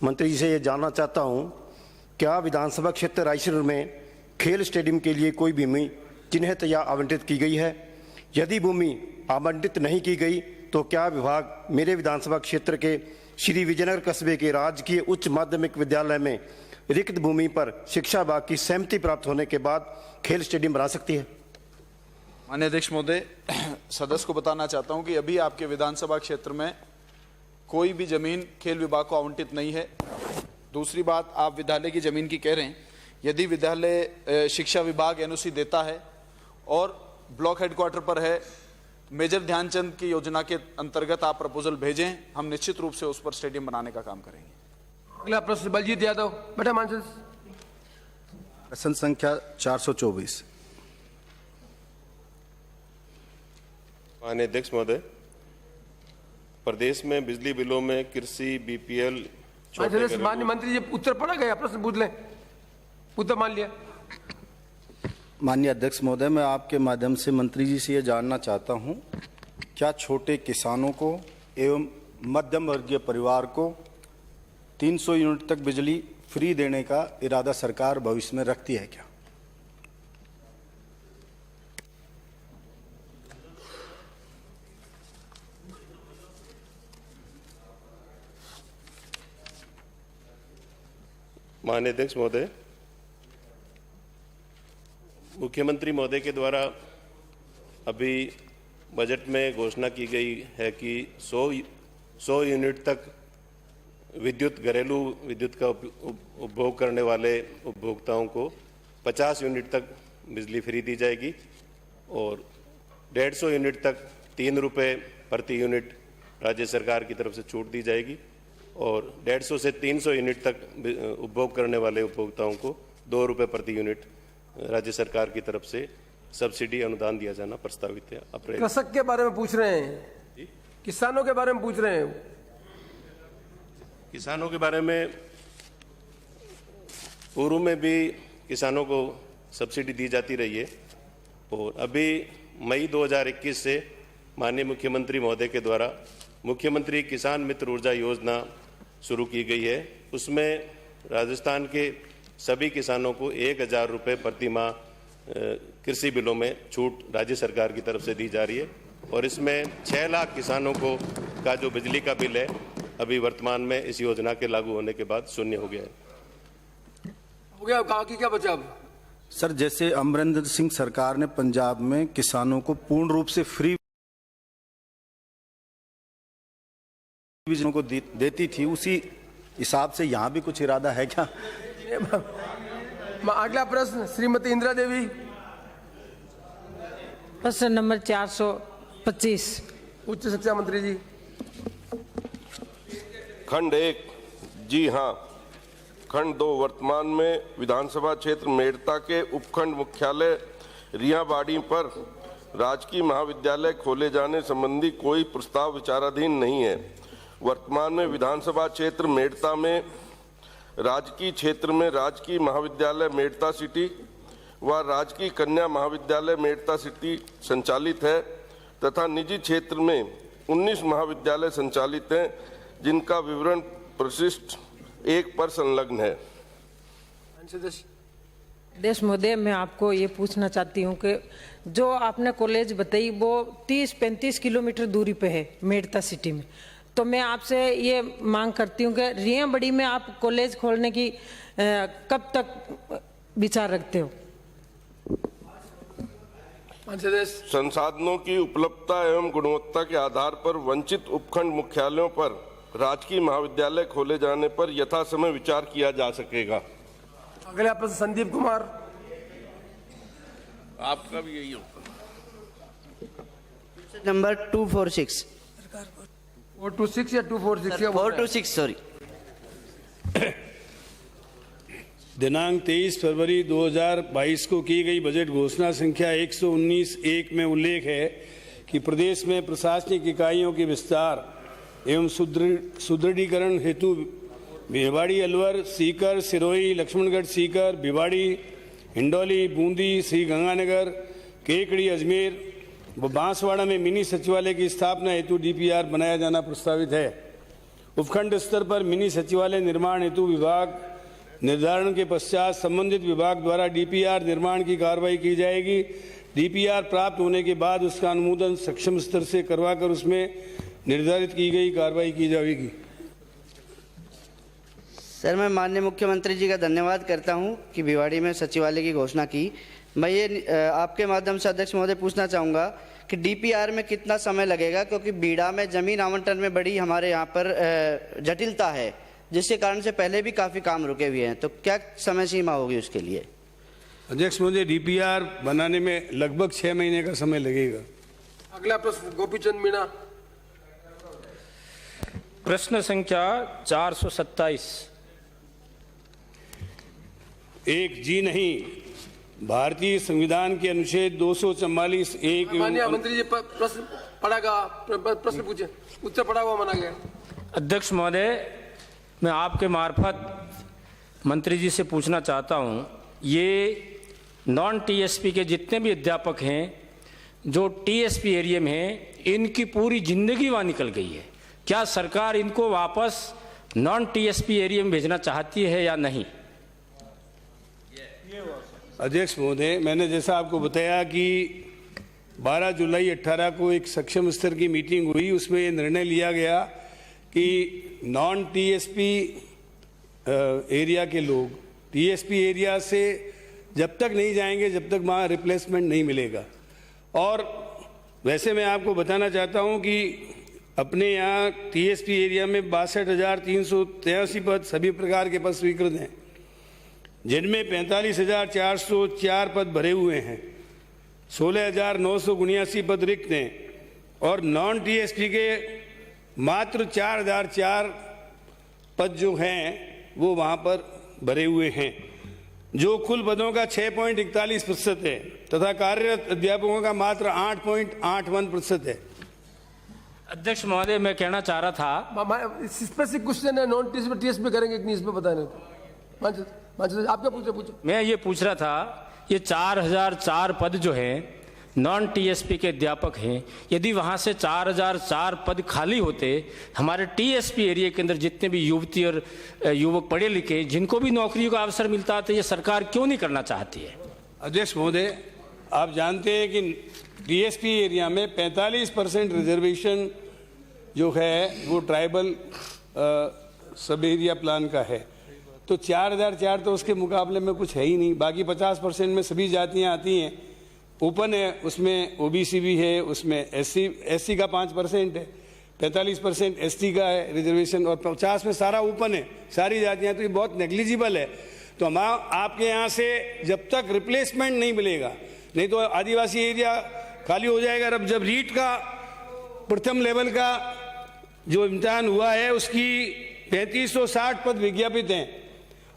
मंत्री जी से ये जानना चाहता हूँ, क्या विधानसभा क्षेत्र रायचूर में खेल स्टेडियम के लिए कोई भूमि चिन्हित या आवंटित की गई है? यदि भूमि आवंटित नहीं की गई तो क्या विभाग मेरे विधानसभा क्षेत्र के श्री विजयनगर कस्बे के राजकीय उच्च माध्यमिक विद्यालय में रिक्त भूमि पर शिक्षा विभाग की सहमति प्राप्त होने के बाद खेल स्टेडियम बना सकती है? माननीय अध्यक्ष महोदय, सदस्य को बताना चाहता हूं कि अभी आपके विधानसभा क्षेत्र में कोई भी जमीन खेल विभाग को आवंटित नहीं है। दूसरी बात, आप विद्यालय की जमीन की कह रहे हैं। यदि विद्यालय शिक्षा विभाग एनओसी देता है और ब्लॉक हेडक्वार्टर पर है, मेजर ध्यानचंद की योजना के अंतर्गत आप प्रपोजल भेजें, हम निश्चित रूप से उस पर स्टेडियम बनाने का काम करेंगे। अगला प्रश्न बलजीत यादव। बेटा मानस। प्रश्न संख्या 424। माननीय अध्यक्ष महोदय, प्रदेश में बिजली बिलों में कृषि बीपीएल माननीय मंत्री जी उत्तर पढ़ा गया, प्रश्न पूछ लें, उत्तर मान लिया। माननीय अध्यक्ष महोदय, मैं आपके माध्यम से मंत्री जी से ये जानना चाहता हूं, क्या छोटे किसानों को एवं मध्यम वर्गीय परिवार को 300 यूनिट तक बिजली फ्री देने का इरादा सरकार भविष्य में रखती है क्या? माननीय अध्यक्ष महोदय, मुख्यमंत्री महोदय के द्वारा अभी बजट में घोषणा की गई है कि 100 यूनिट तक विद्युत घरेलू विद्युत का उपभोग करने वाले उपभोक्ताओं को 50 यूनिट तक बिजली फ्री दी जाएगी और 150 यूनिट तक 3 रुपये प्रति यूनिट राज्य सरकार की तरफ से छूट दी जाएगी और 150 से 300 यूनिट तक उपभोग करने वाले उपभोक्ताओं को 2 रुपये प्रति यूनिट राज्य सरकार की तरफ से सब्सिडी अनुदान दिया जाना प्रस्तावित है। अप्रैल कृषक के बारे में पूछ रहे हैं, किसानों के बारे में पूछ रहे हैं। किसानों के बारे में पूर्व में भी किसानों को सब्सिडी दी जाती रही है और अभी मई 2021 से माननीय मुख्यमंत्री महोदय के द्वारा मुख्यमंत्री किसान मित्र ऊर्जा योजना शुरू की गई है। उसमें राजस्थान के सभी किसानों को 1000 रुपये प्रति माह कृषि बिलों में छूट राज्य सरकार की तरफ से दी जा रही है और इसमें 6 लाख किसानों को का जो बिजली का बिल है अभी वर्तमान में इस योजना के लागू होने के बाद शून्य हो गया है। हो गया, कहा कि क्या बचा अब? सर, जैसे अमरिंदर सिंह सरकार ने पंजाब में किसानों को पूर्ण रूप से फ्री बिजली को देती थी, उसी हिसाब से यहाँ भी कुछ इरादा है क्या? अगला प्रश्न श्रीमती इंदिरा देवी। प्रश्न नंबर 425 उच्च शिक्षा मंत्री जी। खंड 1 जी हाँ। खंड 2 वर्तमान में विधानसभा क्षेत्र मेड़ता के उपखंड मुख्यालय रियाबाड़ी पर राजकीय महाविद्यालय खोले जाने संबंधी कोई प्रस्ताव विचाराधीन नहीं है। वर्तमान में विधानसभा क्षेत्र मेड़ता में राजकीय क्षेत्र में राजकीय महाविद्यालय मेड़ता सिटी व राजकीय कन्या महाविद्यालय मेड़ता सिटी संचालित है तथा निजी क्षेत्र में 19 महाविद्यालय संचालित हैं जिनका विवरण परिशिष्ट 1 पर संलग्न है। देश महोदय, मैं आपको ये पूछना चाहती हूँ कि जो आपने कॉलेज बताई वो 30-35 किलोमीटर दूरी पे है मेड़ता सिटी में, तो मैं आपसे ये मांग करती हूँ कि रियाबाड़ी में आप कॉलेज खोलने की कब तक विचार रखते हो? संसाधनों की उपलब्धता एवं गुणवत्ता के आधार पर वंचित उपखंड मुख्यालयों पर राजकीय महाविद्यालय खोले जाने पर यथासमय विचार किया जा सकेगा। अगला प्रश्न संदीप कुमार। आपका भी यही होगा। नंबर 246 426 या 246? 426 सॉरी। दिनांक 23 फरवरी 2022 को की गई बजट घोषणा संख्या 119(1) में उल्लेख है कि प्रदेश में प्रशासनिक इकाइयों के विस्तार एवं सुदृढ़ीकरण हेतु भिवाड़ी, अलवर, सीकर, सिरोही, लक्ष्मणगढ़ सीकर, भिवाड़ी, हिंडौली, बूंदी, श्री गंगानगर, केकड़ी, अजमेर व बांसवाड़ा में मिनी सचिवालय की स्थापना हेतु डीपीआर बनाया जाना प्रस्तावित है। उपखंड स्तर पर मिनी सचिवालय निर्माण हेतु विभाग निर्धारण के पश्चात संबंधित विभाग द्वारा डीपीआर निर्माण की कार्रवाई की जाएगी। डीपीआर प्राप्त होने के बाद उसका अनुमोदन सक्षम स्तर से करवाकर उसमें निर्धारित की गई कार्रवाई की जाएगी। सर, मैं माननीय मुख्यमंत्री जी का धन्यवाद करता हूं कि भिवाड़ी में सचिवालय की घोषणा की। मैं ये आपके माध्यम से अध्यक्ष महोदय पूछना चाहूँगा कि डीपीआर में कितना समय लगेगा, क्योंकि बीड़ा में जमीन आवंटन में बड़ी हमारे यहाँ पर जटिलता है, जिसके कारण से पहले भी काफ़ी काम रुके हुए हैं, तो क्या समय सीमा होगी उसके लिए? अध्यक्ष महोदय, डीपीआर बनाने में लगभग 6 महीने का समय लगेगा। अगला प्रश्न गोपीचंद मीणा। प्रश्न संख्या 427 1 जी नहीं। भारतीय संविधान के अनुच्छेद 244(1) माननीय मंत्री जी प्रश्न पढ़ागा, प्रश्न पूछे, उत्तर पढ़ा हुआ माना गया। अध्यक्ष महोदय, मैं आपके मार्फत मंत्री जी से पूछना चाहता हूं, ये नॉन टीएसपी के जितने भी अध्यापक हैं जो टीएसपी एरिया में हैं, इनकी पूरी जिंदगी वहाँ निकल गई है। क्या सरकार इनको वापस नॉन टीएसपी एरिया में भेजना चाहती है या नहीं? अध्यक्ष महोदय, मैंने जैसा आपको बताया कि 12 जुलाई 18 को एक सक्षम स्तर की मीटिंग हुई, उसमें ये निर्णय लिया गया कि नॉन टीएसपी एरिया के लोग टीएसपी एरिया से जब तक नहीं जाएंगे जब तक वहाँ रिप्लेसमेंट नहीं मिलेगा। और वैसे मैं आपको बताना चाहता हूँ कि अपने यहाँ टीएसपी एरिया में 62,383 पद सभी प्रकार के पद स्वीकृत हैं, जिनमें 45,404 पद भरे हुए हैं, 16,979 पद रिक्त हैं और नॉन टीएसपी के मात्र 4,004 पद जो हैं वो वहाँ पर भरे हुए हैं, जो कुल पदों का 6.41% है तथा कार्यरत अध्यापकों का मात्र 8.81% है। अध्यक्ष महोदय, मैं कहना चाह रहा था स्पेसिफिक क्वेश्चन है, नॉन टीएसपी करेंगे कि नहीं इसमें पता नहीं। आप क्या पूछे? मैं ये पूछ रहा था, ये 4,004 पद जो हैं नॉन टीएसपी के अध्यापक हैं, यदि वहाँ से 4,004 पद खाली होते, हमारे टीएसपी एरिया के अंदर जितने भी युवती और युवक पढ़े लिखे जिनको भी नौकरियों का अवसर मिलता तो ये सरकार क्यों नहीं करना चाहती है? अध्यक्ष महोदय, आप जानते हैं कि टीएसपी एरिया में 45% रिजर्वेशन जो है वो ट्राइबल सब एरिया प्लान का है, तो 4,004 तो उसके मुकाबले में कुछ है ही नहीं। बाकी 50% में सभी जातियां आती हैं, ओपन है, उसमें ओबीसी भी है, उसमें एससी का 5% है, 45% एसटी का है रिजर्वेशन और 50 में सारा ओपन है, सारी जातियां, तो ये बहुत नेग्लिजिबल है। तो हम आपके यहाँ से जब तक रिप्लेसमेंट नहीं मिलेगा, नहीं तो आदिवासी एरिया खाली हो जाएगा। अब जब रीट का प्रथम लेवल का जो इम्तिहान हुआ है उसकी 3560 पद विज्ञापित हैं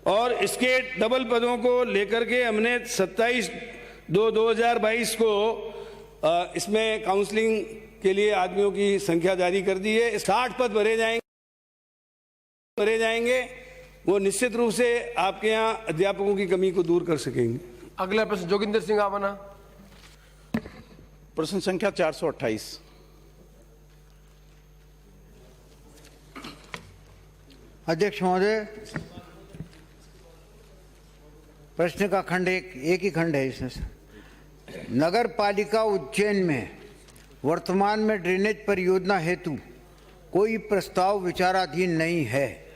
और इसके डबल पदों को लेकर के हमने 27/2/2022 को इसमें काउंसलिंग के लिए आदमियों की संख्या जारी कर दी है। 60 पद भरे जाएंगे, वो निश्चित रूप से आपके यहाँ अध्यापकों की कमी को दूर कर सकेंगे। अगला प्रश्न जोगिंदर सिंह आवाना। प्रश्न संख्या 428। अध्यक्ष महोदय, प्रश्न का खंड एक ही खंड है इसमें। नगर पालिका उज्जैन में वर्तमान में ड्रेनेज परियोजना हेतु कोई प्रस्ताव विचाराधीन नहीं है।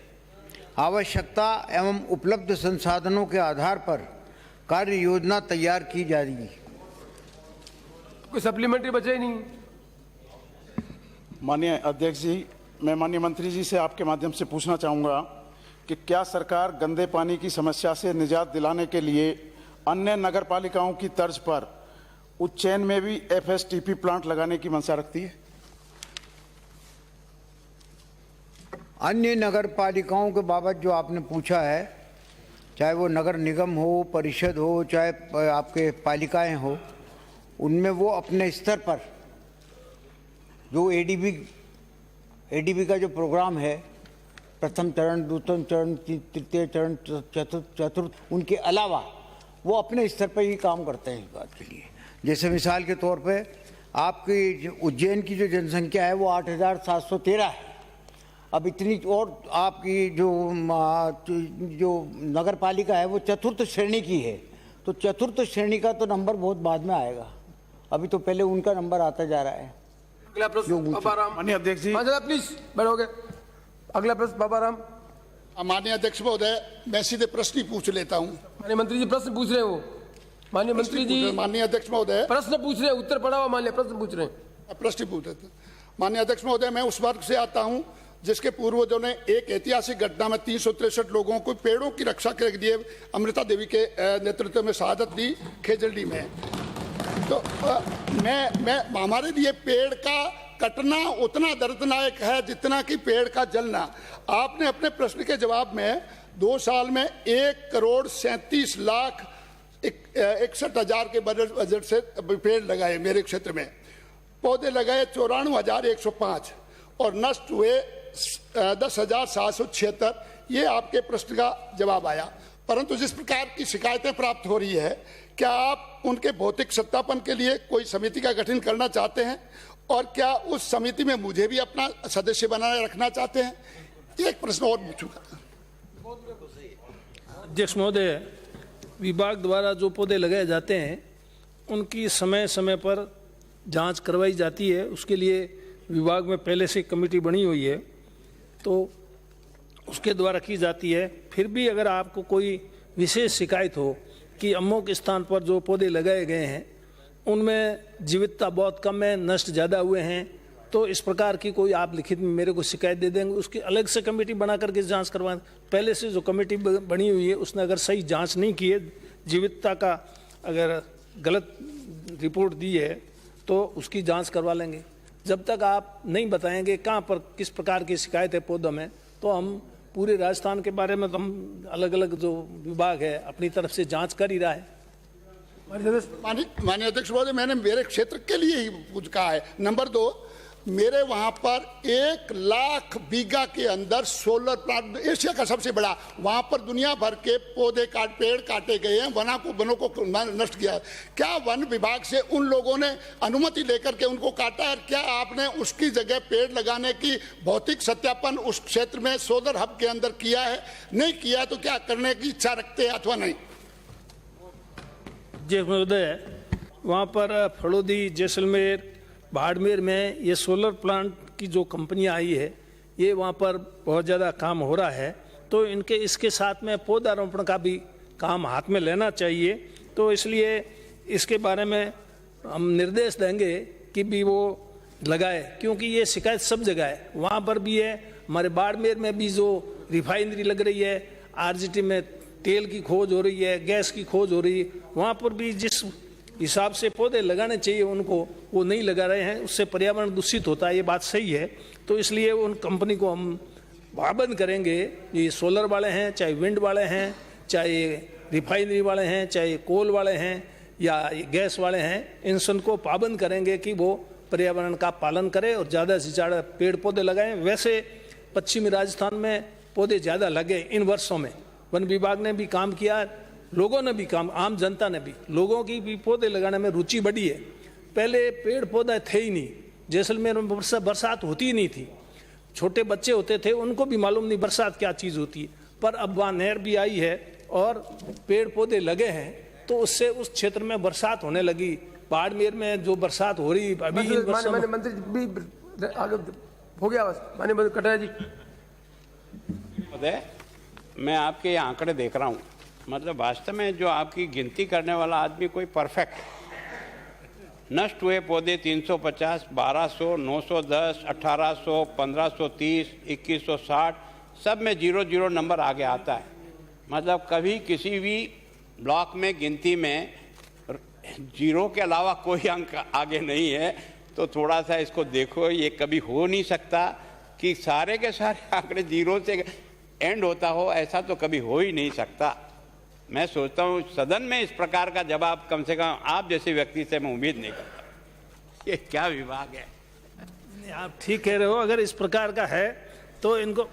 आवश्यकता एवं उपलब्ध संसाधनों के आधार पर कार्य योजना तैयार की जाएगी। कोई सप्लीमेंट्री बचे ही नहीं। माननीय अध्यक्ष जी, मैं माननीय मंत्री जी से आपके माध्यम से पूछना चाहूँगा कि क्या सरकार गंदे पानी की समस्या से निजात दिलाने के लिए अन्य नगर पालिकाओं की तर्ज पर उज्जैन में भी एफएसटीपी प्लांट लगाने की मंशा रखती है? अन्य नगर पालिकाओं के बाबत जो आपने पूछा है, चाहे वो नगर निगम हो, परिषद हो, चाहे आपके पालिकाएं हो, उनमें वो अपने स्तर पर जो एडीबी का जो प्रोग्राम है, प्रथम चरण, द्वितीय चरण, तृतीय चरण, चतुर्थ, उनके अलावा वो अपने स्तर पर ही काम करते हैं इस बात के लिए। जैसे मिसाल के तौर पे आपकी उज्जैन की जो जनसंख्या है वो 8,713 है। अब इतनी, और आपकी जो नगर पालिका है वो चतुर्थ श्रेणी की है, तो चतुर्थ श्रेणी का तो नंबर बहुत बाद में आएगा, अभी तो पहले उनका नंबर आता जा रहा है। अगला प्रश्न बाबाराम। माननीय अध्यक्ष जी, प्लीज बैठोगे। अगला प्रश्न बाबाराम। माननीय अध्यक्ष महोदय, मैं सीधे प्रश्न ही पूछ लेता हूँ। माननीय मंत्री जी प्रश्न पूछ रहे हैं, वो माननीय मंत्री जी, माननीय अध्यक्ष महोदय प्रश्न पूछ रहे हैं, उत्तर पड़ा हुआ मान लिया, प्रश्न पूछ रहे हैं। प्रश्न पूछ रहे थे। माननीय अध्यक्ष महोदय, मैं उस वर्ग से आता हूँ जिसके पूर्वजों ने एक ऐतिहासिक घटना में 363 लोगों को पेड़ों की रक्षा के लिए अमृता देवी के नेतृत्व में शहादत दी खेजड़ी में। तो मैं हमारे लिए पेड़ का कटना उतना दर्दनाक है जितना कि पेड़ का जलना। आपने अपने प्रश्न के जवाब में 2 साल में 1,37,61,000 के बजट से पेड़ लगाए, मेरे क्षेत्र में पौधे लगाए 94,105 और नष्ट हुए 10,776। ये आपके प्रश्न का जवाब आया। परंतु जिस प्रकार की शिकायतें प्राप्त हो रही है, क्या आप उनके भौतिक सत्यापन के लिए कोई समिति का गठन करना चाहते हैं और क्या उस समिति में मुझे भी अपना सदस्य बनाए रखना चाहते हैं? एक प्रश्न और पूछूंगा। अध्यक्ष महोदय, विभाग द्वारा जो पौधे लगाए जाते हैं उनकी समय समय पर जांच करवाई जाती है। उसके लिए विभाग में पहले से कमेटी बनी हुई है, तो उसके द्वारा की जाती है। फिर भी अगर आपको कोई विशेष शिकायत हो कि अमुक स्थान पर जो पौधे लगाए गए हैं उनमें जीवितता बहुत कम है, नष्ट ज़्यादा हुए हैं, तो इस प्रकार की कोई आप लिखित में मेरे को शिकायत दे देंगे, उसकी अलग से कमेटी बना करके जांच करवा। पहले से जो कमेटी बनी हुई है उसने अगर सही जांच नहीं की है, जीवितता का अगर गलत रिपोर्ट दी है तो उसकी जांच करवा लेंगे। जब तक आप नहीं बताएंगे कहाँ पर किस प्रकार की शिकायत है पौधों में, तो हम पूरे राजस्थान के बारे में तो हम अलग अलग जो विभाग है अपनी तरफ से जांच कर ही रहा है। माननीय अध्यक्ष महोदय, मैंने मेरे क्षेत्र के लिए ही कुछ कहा है। नंबर 2, मेरे वहां पर 1 लाख बीघा के अंदर सोलर प्लांट, एशिया का सबसे बड़ा, वहां पर दुनिया भर के पेड़ काटे गए हैं, वनों को नष्ट किया। क्या वन विभाग से उन लोगों ने अनुमति लेकर के उनको काटा है? क्या आपने उसकी जगह पेड़ लगाने की भौतिक सत्यापन उस क्षेत्र में सोलर हब के अंदर किया है? नहीं किया है तो क्या करने की इच्छा रखते हैं अथवा नहीं? जी महोदय, वहाँ पर फड़ौदी, जैसलमेर, बाड़मेर में ये सोलर प्लांट की जो कंपनियां आई है, ये वहाँ पर बहुत ज़्यादा काम हो रहा है, तो इसके साथ में पौधारोपण का भी काम हाथ में लेना चाहिए। तो इसलिए इसके बारे में हम निर्देश देंगे कि भी वो लगाए, क्योंकि ये शिकायत सब जगह है। वहाँ पर भी है, हमारे बाड़मेर में भी जो रिफाइनरी लग रही है, RGT में तेल की खोज हो रही है, गैस की खोज हो रही है, वहाँ पर भी जिस हिसाब से पौधे लगाने चाहिए उनको वो नहीं लगा रहे हैं, उससे पर्यावरण दूषित होता है, ये बात सही है। तो इसलिए उन कंपनी को हम पाबंद करेंगे, ये सोलर वाले हैं, चाहे विंड वाले हैं, चाहे रिफाइनरी वाले हैं, चाहे कोल वाले हैं या गैस वाले हैं, इन सबको पाबंद करेंगे कि वो पर्यावरण का पालन करें और ज़्यादा से ज़्यादा पेड़ पौधे लगाएं। वैसे पश्चिमी राजस्थान में पौधे ज़्यादा लगे इन वर्षों में, वन विभाग ने भी काम किया, लोगों ने भी काम, आम जनता ने भी, लोगों की भी पौधे लगाने में रुचि बढ़ी है। पहले पेड़ पौधे थे ही नहीं, जैसलमेर में बरसात होती ही नहीं थी, छोटे बच्चे होते थे, उनको भी मालूम नहीं बरसात क्या चीज़ होती है। पर अब वहाँ नहर भी आई है और पेड़ पौधे लगे हैं, तो उससे उस क्षेत्र में बरसात होने लगी। बाड़मेर में जो बरसात हो रही अभी मंत्री भी आगे हो गया, बस माननीय मंत्री कटारिया जी। मैं आपके ये आंकड़े देख रहा हूँ, मतलब वास्तव में जो आपकी गिनती करने वाला आदमी कोई परफेक्ट, नष्ट हुए पौधे 350, 1200, 910, 1800, 1530, 2160, सब में 00 नंबर आगे आता है। मतलब कभी किसी भी ब्लॉक में गिनती में 0 के अलावा कोई अंक आगे नहीं है, तो थोड़ा सा इसको देखो। ये कभी हो नहीं सकता कि सारे के सारे आंकड़े 0 से एंड होता हो, ऐसा तो कभी हो ही नहीं सकता। मैं सोचता हूँ सदन में इस प्रकार का जवाब कम से कम आप जैसे व्यक्ति से मैं उम्मीद नहीं करता। ये क्या विभाग है? आप ठीक कह रहे हो, अगर इस प्रकार का है तो इनको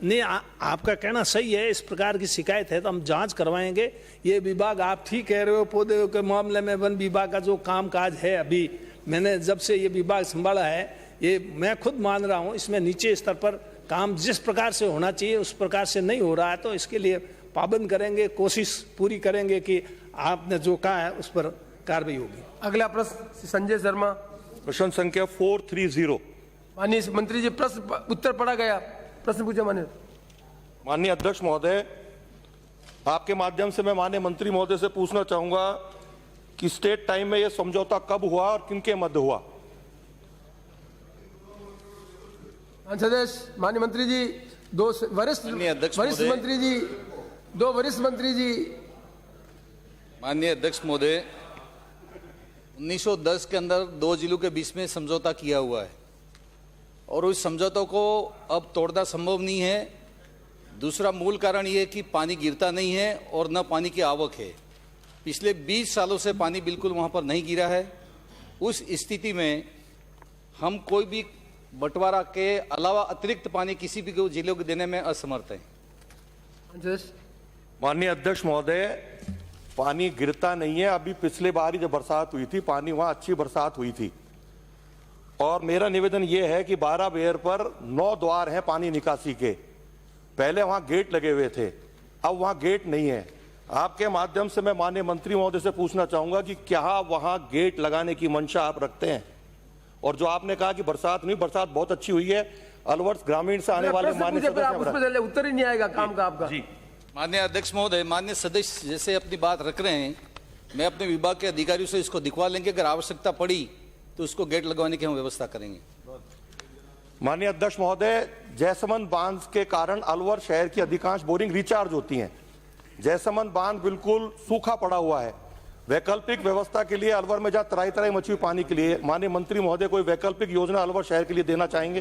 नहीं, आपका कहना सही है, इस प्रकार की शिकायत है तो हम जांच करवाएंगे। ये विभाग आप ठीक कह रहे हो, पौधे के मामले में वन विभाग का जो काम काज है, अभी मैंने जब से ये विभाग संभाला है, ये मैं खुद मान रहा हूँ, इसमें नीचे स्तर पर काम जिस प्रकार से होना चाहिए उस प्रकार से नहीं हो रहा है, तो इसके लिए पाबंद करेंगे, कोशिश पूरी करेंगे कि आपने जो कहा है उस पर कार्रवाई होगी। अगला प्रश्न संजय शर्मा, प्रश्न संख्या 430। माननीय मंत्री जी, प्रश्न उत्तर पढ़ा गया, प्रश्न पूछा। माननीय अध्यक्ष महोदय, आपके माध्यम से मैं माननीय मंत्री महोदय से पूछना चाहूंगा कि स्टेट टाइम में यह समझौता कब हुआ और किनके मध्य हुआ? माननीय मंत्री जी, दो वरिष्ठ मंत्री जी, दो वरिष्ठ मंत्री जी। माननीय अध्यक्ष महोदय, 1910 के अंदर 2 जिलों के बीच में समझौता किया हुआ है और उस समझौते को अब तोड़ना संभव नहीं है। दूसरा मूल कारण ये है कि पानी गिरता नहीं है और न पानी की आवक है। पिछले 20 सालों से पानी बिल्कुल वहाँ पर नहीं गिरा है। उस स्थिति में हम कोई भी बंटवारा के अलावा अतिरिक्त पानी किसी भी जिले को देने में असमर्थ हैं। माननीय अध्यक्ष महोदय, पानी गिरता नहीं है। अभी पिछले बार ही जब बरसात हुई थी, पानी वहां अच्छी बरसात हुई थी। और मेरा निवेदन यह है कि 12 बेर पर 9 द्वार हैं पानी निकासी के। पहले वहां गेट लगे हुए थे, अब वहां गेट नहीं है। आपके माध्यम से मैं माननीय मंत्री महोदय से पूछना चाहूंगा कि क्या वहां गेट लगाने की मंशा आप रखते हैं? और जो आपने कहा कि बरसात नहीं, बरसात बहुत अच्छी हुई है। अलवर्स ग्रामीण से आने वाले माननीय सदस्य, उत्तर ही नहीं आएगा काम का आपका। माननीय अध्यक्ष महोदय, माननीय सदस्य जैसे अपनी बात रख रहे हैं, मैं अपने विभाग के अधिकारियों से इसको दिखवा लेंगे। अगर आवश्यकता पड़ी तो उसको गेट लगवाने की हम व्यवस्था करेंगे। माननीय अध्यक्ष महोदय, जैसमंद बांध के कारण अलवर शहर की अधिकांश बोरिंग रिचार्ज होती हैं। जैसमंद बांध बिल्कुल सूखा पड़ा हुआ है। वैकल्पिक व्यवस्था के लिए अलवर में जहां तराई तराई मची हुई पानी के लिए माननीय मंत्री महोदय कोई वैकल्पिक योजना अलवर शहर के लिए देना चाहेंगे?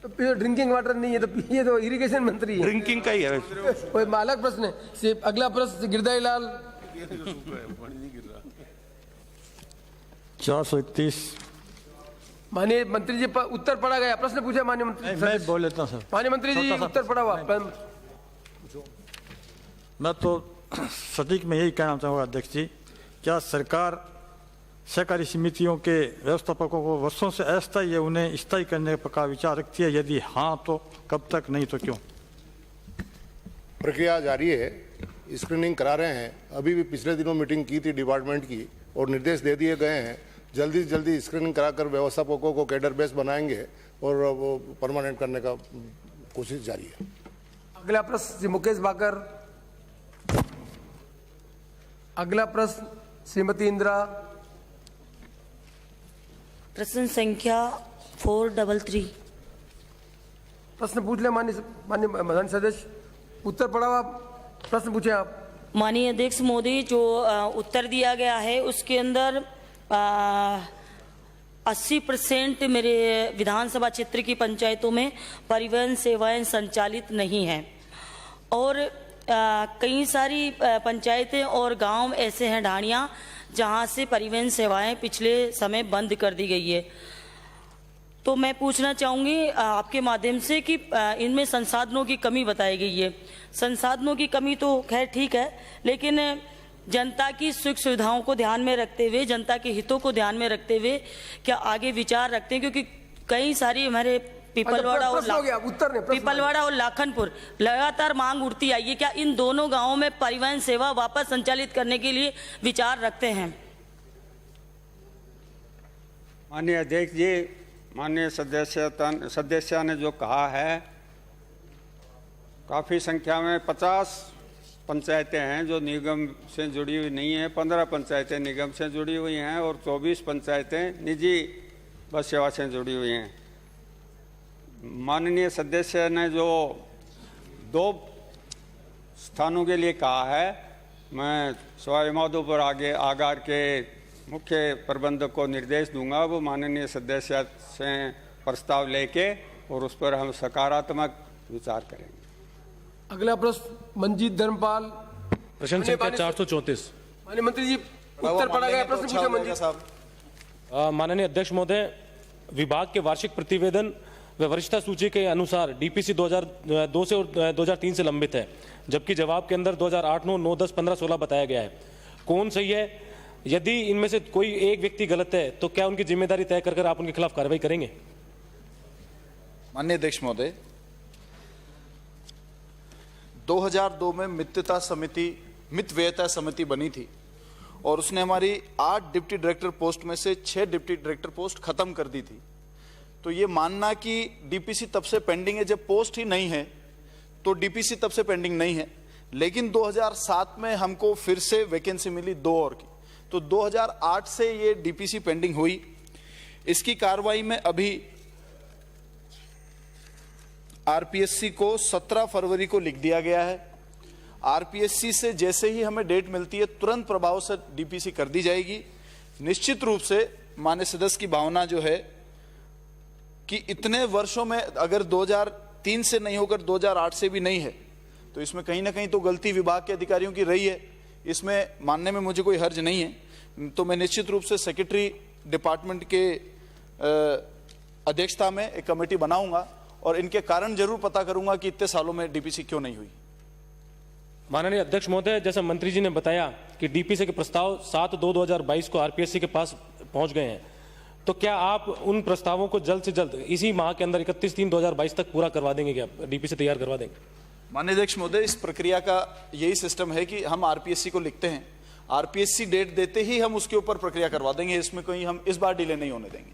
तो ड्रिंकिंग वाटर नहीं है, तो ये तो इरिगेशन मंत्री है, ड्रिंकिंग का ही है। कोई अलग प्रश्न है। अगला प्रश्न गिरधारी लाल 431। माननीय मंत्री जी उत्तर पढ़ा गया, प्रश्न पूछा माननीय मंत्री। मैं बोल लेता हूँ सर। माननीय मंत्री जी उत्तर पढ़ा हुआ। मैं तो सटीक में यही कहना चाहूँगा अध्यक्ष जी, क्या सरकार सहकारी समितियों के व्यवस्थापकों को वर्षों से अस्थायी या उन्हें स्थायी करने का विचार रखती है? यदि हाँ तो कब तक, नहीं तो क्यों? प्रक्रिया जारी है, स्क्रीनिंग करा रहे हैं। अभी भी पिछले दिनों मीटिंग की थी डिपार्टमेंट की और निर्देश दे दिए गए हैं। जल्दी से जल्दी स्क्रीनिंग कराकर व्यवस्थापकों को कैडर बेस बनाएंगे और वो परमानेंट करने का कोशिश जारी है। अगला प्रश्न मुकेश बाकर। अगला प्रश्न श्रीमती इंदिरा। प्रश्न संख्या 433। प्रश्न पूछ ले माननीय सदस्य। उत्तर पढ़ा हुआ प्रश्न पूछे आप। माननीय अध्यक्ष महोदय, जो उत्तर दिया गया है उसके अंदर 80% मेरे विधानसभा क्षेत्र की पंचायतों में परिवहन सेवाएं संचालित नहीं हैं और कई सारी पंचायतें और गांव ऐसे हैं, ढाणियां, जहां से परिवहन सेवाएं पिछले समय बंद कर दी गई है। तो मैं पूछना चाहूँगी आपके माध्यम से कि इनमें संसाधनों की कमी बताई गई है। संसाधनों की कमी तो खैर ठीक है, लेकिन जनता की सुख सुविधाओं को ध्यान में रखते हुए, जनता के हितों को ध्यान में रखते हुए क्या आगे विचार रखते हैं? क्योंकि कई सारी हमारे पीपलवाड़ा और लाखनपुर लगातार मांग उठती आई है। क्या इन दोनों गांवों में परिवहन सेवा वापस संचालित करने के लिए विचार रखते हैं? माननीय अध्यक्ष जी, माननीय सदस्य ने जो कहा है, काफ़ी संख्या में 50 पंचायतें हैं जो निगम से जुड़ी हुई नहीं हैं, 15 पंचायतें निगम से जुड़ी हुई हैं और 24 पंचायतें निजी बस सेवा से जुड़ी हुई हैं। माननीय सदस्य ने जो 2 स्थानों के लिए कहा है, मैं सवाई माधोपुर आगार के मुख्य प्रबंधक को निर्देश दूंगा, वो माननीय सदस्य से प्रस्ताव लेके और उस पर हम सकारात्मक विचार करेंगे। अगला प्रश्न मंजीत धर्मपाल। प्रश्न संख्या 434। माननीय मंत्री जी उत्तर पढ़ा गया, प्रश्न पूछा मंजीत साहब। माननीय अध्यक्ष महोदय, विभाग के वार्षिक प्रतिवेदन व वरिष्ठता सूची के अनुसार डीपीसी 2002 से और 2003 से लंबित है, जबकि जवाब के अंदर 2008, 9, 9, 10, 15, 16 बताया गया है। कौन सही है? यदि इनमें से कोई एक व्यक्ति गलत है तो क्या उनकी जिम्मेदारी तय कर आप उनके खिलाफ कार्रवाई करेंगे? माननीय अध्यक्ष महोदय, 2002 में मित व्ययता समिति बनी थी और उसने हमारी 8 डिप्टी डायरेक्टर पोस्ट में से 6 डिप्टी डायरेक्टर पोस्ट खत्म कर दी थी। तो ये मानना कि डीपीसी तब से पेंडिंग है, जब पोस्ट ही नहीं है तो डीपीसी तब से पेंडिंग नहीं है। लेकिन 2007 में हमको फिर से वैकेंसी मिली 2 और की, तो 2008 से ये डीपीसी पेंडिंग हुई। इसकी कार्रवाई में अभी आरपीएससी को 17 फरवरी को लिख दिया गया है। आरपीएससी से जैसे ही हमें डेट मिलती है तुरंत प्रभाव से डीपीसी कर दी जाएगी। निश्चित रूप से माननीय सदस्य की भावना जो है कि इतने वर्षों में अगर 2003 से नहीं होकर 2008 से भी नहीं है तो इसमें कहीं ना कहीं तो गलती विभाग के अधिकारियों की रही है। इसमें मानने में मुझे कोई हर्ज नहीं है। तो मैं निश्चित रूप से सेक्रेटरी डिपार्टमेंट के अध्यक्षता में एक कमेटी बनाऊंगा और इनके कारण जरूर पता करूंगा कि इतने सालों में डीपीसी क्यों नहीं हुई। माननीय अध्यक्ष महोदय, जैसा मंत्री जी ने बताया कि डीपीसी के प्रस्ताव 7/2/2022 को आरपीएससी के पास पहुंच गए हैं, तो क्या आप उन प्रस्तावों को जल्द से जल्द इसी माह के अंदर 31/3/2022 तक पूरा करवा देंगे? क्या डीपीसी तैयार करवा देंगे? माननीय अध्यक्ष महोदय, इस प्रक्रिया का यही सिस्टम है कि हम आरपीएससी को लिखते हैं, आरपीएससी डेट देते ही हम उसके ऊपर प्रक्रिया करवा देंगे। इसमें कोई हम इस बार डिले नहीं होने देंगे।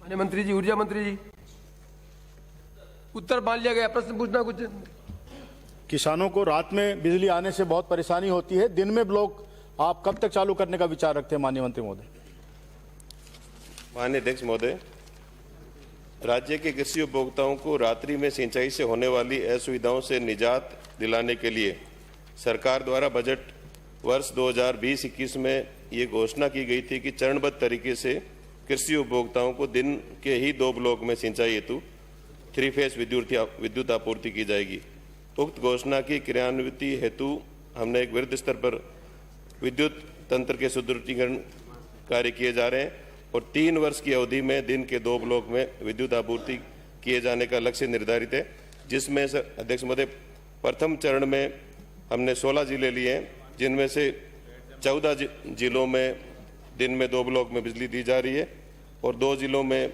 माननीय मंत्री जी, ऊर्जा मंत्री जी, उत्तर मान लिया गया। प्रश्न पूछना कुछ? किसानों को रात में बिजली आने से बहुत परेशानी होती है, दिन में ब्लॉक आप कब तक चालू करने का विचार रखते हैं माननीय मंत्री महोदय? माननीय अध्यक्ष महोदय, राज्य के कृषि उपभोक्ताओं को रात्रि में सिंचाई से होने वाली असुविधाओं से निजात दिलाने के लिए सरकार द्वारा बजट वर्ष 2020-21 में ये घोषणा की गई थी कि चरणबद्ध तरीके से कृषि उपभोक्ताओं को दिन के ही 2 ब्लॉक में सिंचाई हेतु 3 फेज विद्युत आपूर्ति की जाएगी। उक्त घोषणा की क्रियान्विति हेतु हमने एक वृहद स्तर पर विद्युत तंत्र के सुदृढ़ीकरण कार्य किए जा रहे हैं और 3 वर्ष की अवधि में दिन के 2 ब्लॉक में विद्युत आपूर्ति किए जाने का लक्ष्य निर्धारित है, जिसमें अध्यक्ष महोदय प्रथम चरण में हमने 16 जिले लिए हैं, जिनमें से 14 जिलों में दिन में 2 ब्लॉक में बिजली दी जा रही है और 2 जिलों में,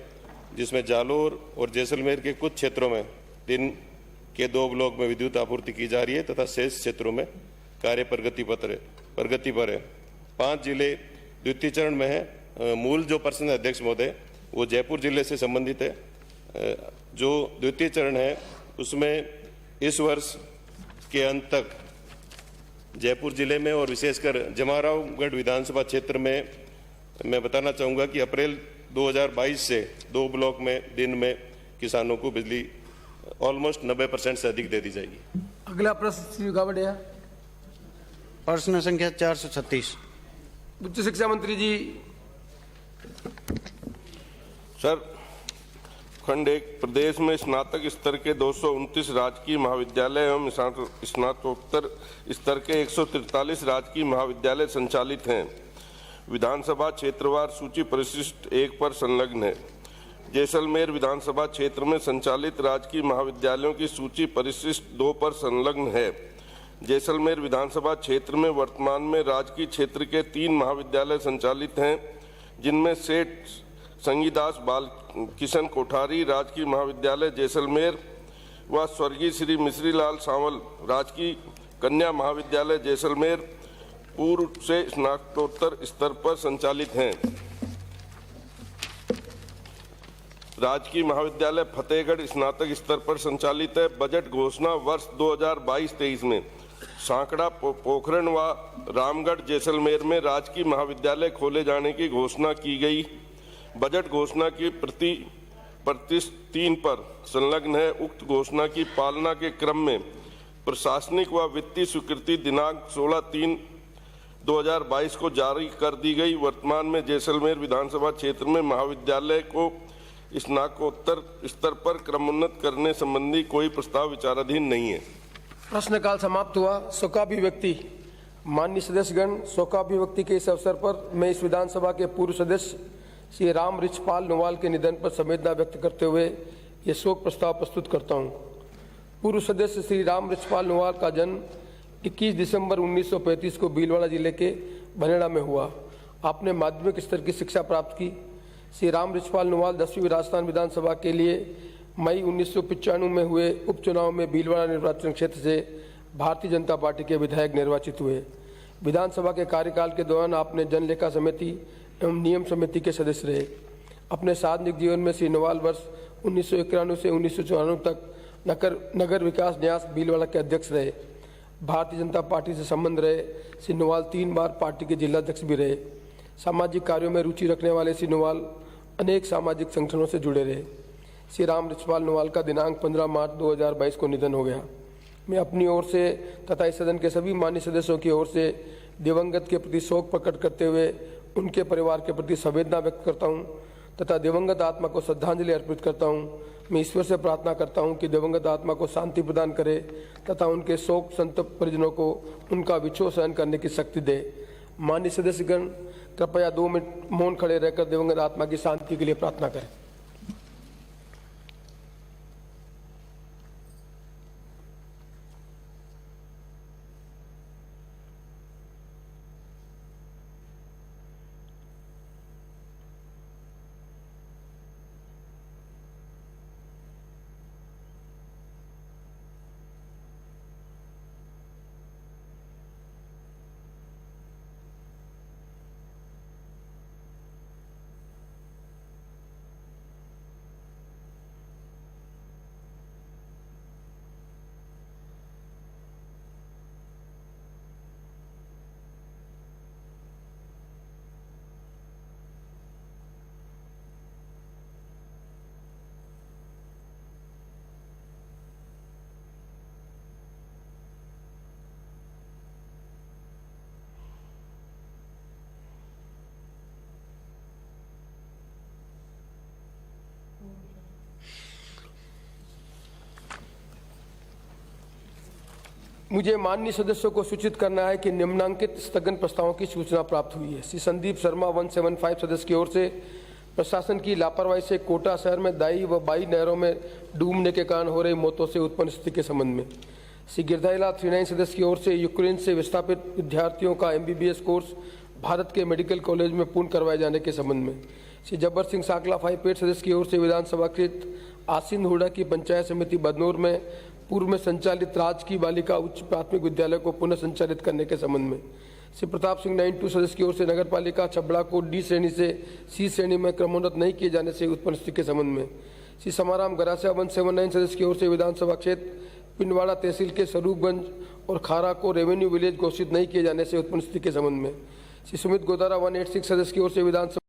जिसमें जालोर और जैसलमेर के कुछ क्षेत्रों में दिन के 2 ब्लॉक में विद्युत आपूर्ति की जा रही है तथा शेष क्षेत्रों में कार्य प्रगति पर है। 5 जिले द्वितीय चरण में है। मूल जो प्रश्न है अध्यक्ष महोदय वो जयपुर जिले से संबंधित है। जो द्वितीय चरण है उसमें इस वर्ष के अंत तक जयपुर जिले में और विशेषकर जमारावगढ़ विधानसभा क्षेत्र में मैं बताना चाहूँगा कि अप्रैल 2022 से 2 ब्लॉक में दिन में किसानों को बिजली ऑलमोस्ट 90% से अधिक दे दी जाएगी। अगला प्रश्न श्री गावड़िया। प्रश्न संख्या 436। उच्च शिक्षा मंत्री जी। सर, खंड 1 प्रदेश में स्नातक स्तर के 229 राजकीय महाविद्यालय एवं स्नातकोत्तर स्तर के 143 राजकीय महाविद्यालय संचालित हैं। विधानसभा क्षेत्रवार सूची परिशिष्ट 1 पर संलग्न है। जैसलमेर विधानसभा क्षेत्र में संचालित राजकीय महाविद्यालयों की सूची परिशिष्ट 2 पर संलग्न है। जैसलमेर विधानसभा क्षेत्र में वर्तमान में राजकीय क्षेत्र के 3 महाविद्यालय संचालित हैं, जिनमें सेठ संगीदास बाल किशन कोठारी राजकीय महाविद्यालय जैसलमेर व स्वर्गीय श्री मिश्रीलाल सांवल राजकीय कन्या महाविद्यालय जैसलमेर पूर्व से स्नातकोत्तर स्तर पर संचालित हैं। राजकीय महाविद्यालय फतेहगढ़ स्नातक स्तर पर संचालित है। बजट घोषणा वर्ष 2022-23 में सांकड़ा पोखरण व रामगढ़ जैसलमेर में राजकीय महाविद्यालय खोले जाने की घोषणा की गई। बजट घोषणा की प्रति 3 पर संलग्न है। उक्त घोषणा की पालना के क्रम में प्रशासनिक व वित्तीय स्वीकृति दिनांक 16/3/2022 को जारी कर दी गई। वर्तमान में जैसलमेर विधानसभा क्षेत्र में महाविद्यालय को स्नातकोत्तर स्तर पर क्रमोन्नत करने संबंधी कोई प्रस्ताव विचाराधीन नहीं है। प्रश्नकाल समाप्त हुआ। शोकाभिव्यक्ति। माननीय सदस्यगण, शोकाभिव्यक्ति के इस अवसर पर मैं इस विधानसभा के पूर्व सदस्य श्री राम रिछपाल नोवाल के निधन पर संवेदना व्यक्त करते हुए ये शोक प्रस्ताव प्रस्तुत करता हूँ। पूर्व सदस्य श्री राम रिछपाल नोवाल का जन्म 21 दिसंबर 1935 को भीलवाड़ा जिले के बनेड़ा में हुआ। आपने माध्यमिक स्तर की शिक्षा प्राप्त की। श्री राम रिछपाल नोवाल 10वीं राजस्थान विधानसभा के लिए मई 1995 में हुए उपचुनाव में भीलवाड़ा निर्वाचन क्षेत्र से भारतीय जनता पार्टी के विधायक निर्वाचित हुए। विधानसभा के कार्यकाल के दौरान आपने जनलेखा समिति एवं नियम समिति के सदस्य रहे। अपने सार्वजनिक जीवन में श्री नोवाल वर्ष 1991 से 1994 तक नगर विकास न्यास भीलवाड़ा के अध्यक्ष रहे। भारतीय जनता पार्टी से संबंध रहे श्री नोवाल 3 बार पार्टी के जिलाध्यक्ष भी रहे। सामाजिक कार्यों में रुचि रखने वाले श्री नोवाल अनेक सामाजिक संगठनों से जुड़े रहे। श्री राम रिछपाल नोवाल का दिनांक 15 मार्च 2022 को निधन हो गया। मैं अपनी ओर से तथा इस सदन के सभी मान्य सदस्यों की ओर से दिवंगत के प्रति शोक प्रकट करते हुए उनके परिवार के प्रति संवेदना व्यक्त करता हूं तथा दिवंगत आत्मा को श्रद्धांजलि अर्पित करता हूं। मैं ईश्वर से प्रार्थना करता हूं कि दिवंगत आत्मा को शांति प्रदान करे तथा उनके शोक संतप्त परिजनों को उनका विक्षोभ सहन करने की शक्ति दे। माननीय सदस्यगण, कृपया 2 मिनट मौन खड़े रहकर दिवंगत आत्मा की शांति के लिए प्रार्थना करें। मुझे माननीय सदस्यों को सूचित करना है कि निम्नांकित स्थगन प्रस्तावों की सूचना प्राप्त हुई है। श्री संदीप शर्मा 175 सदस्य की ओर से प्रशासन की लापरवाही से कोटा शहर में दाई व बाई नहरों में डूबने के कारण हो रही मौतों से उत्पन्न स्थिति के संबंध में। श्री गिरधारीलाल 39 सदस्य की ओर से यूक्रेन से विस्थापित विद्यार्थियों का MBBS कोर्स भारत के मेडिकल कॉलेज में पूर्ण करवाए जाने के संबंध में। श्री जब्बर सिंह साकला 58 सदस्य की ओर से विधानसभा कृत आसीन हुडा की पंचायत समिति बदनौर में पूर्व में संचालित राजकीय बालिका उच्च प्राथमिक विद्यालय को पुनः संचालित करने के संबंध में। श्री प्रताप सिंह 92 सदस्य की ओर से नगर पालिका छबड़ा को D श्रेणी से C श्रेणी में क्रमोन्नत नहीं किए जाने से उत्पन्न स्थिति के संबंध में। श्री समाराम गरासिया 179 सदस्य की ओर से विधानसभा क्षेत्र पिंडवाड़ा तहसील के स्वरूपगंज और खारा को रेवेन्यू विलेज घोषित नहीं किए जाने से उत्पन्न स्थिति के संबंध में। श्री सुमित गोदारा 186 सदस्य की ओर से विधानसभा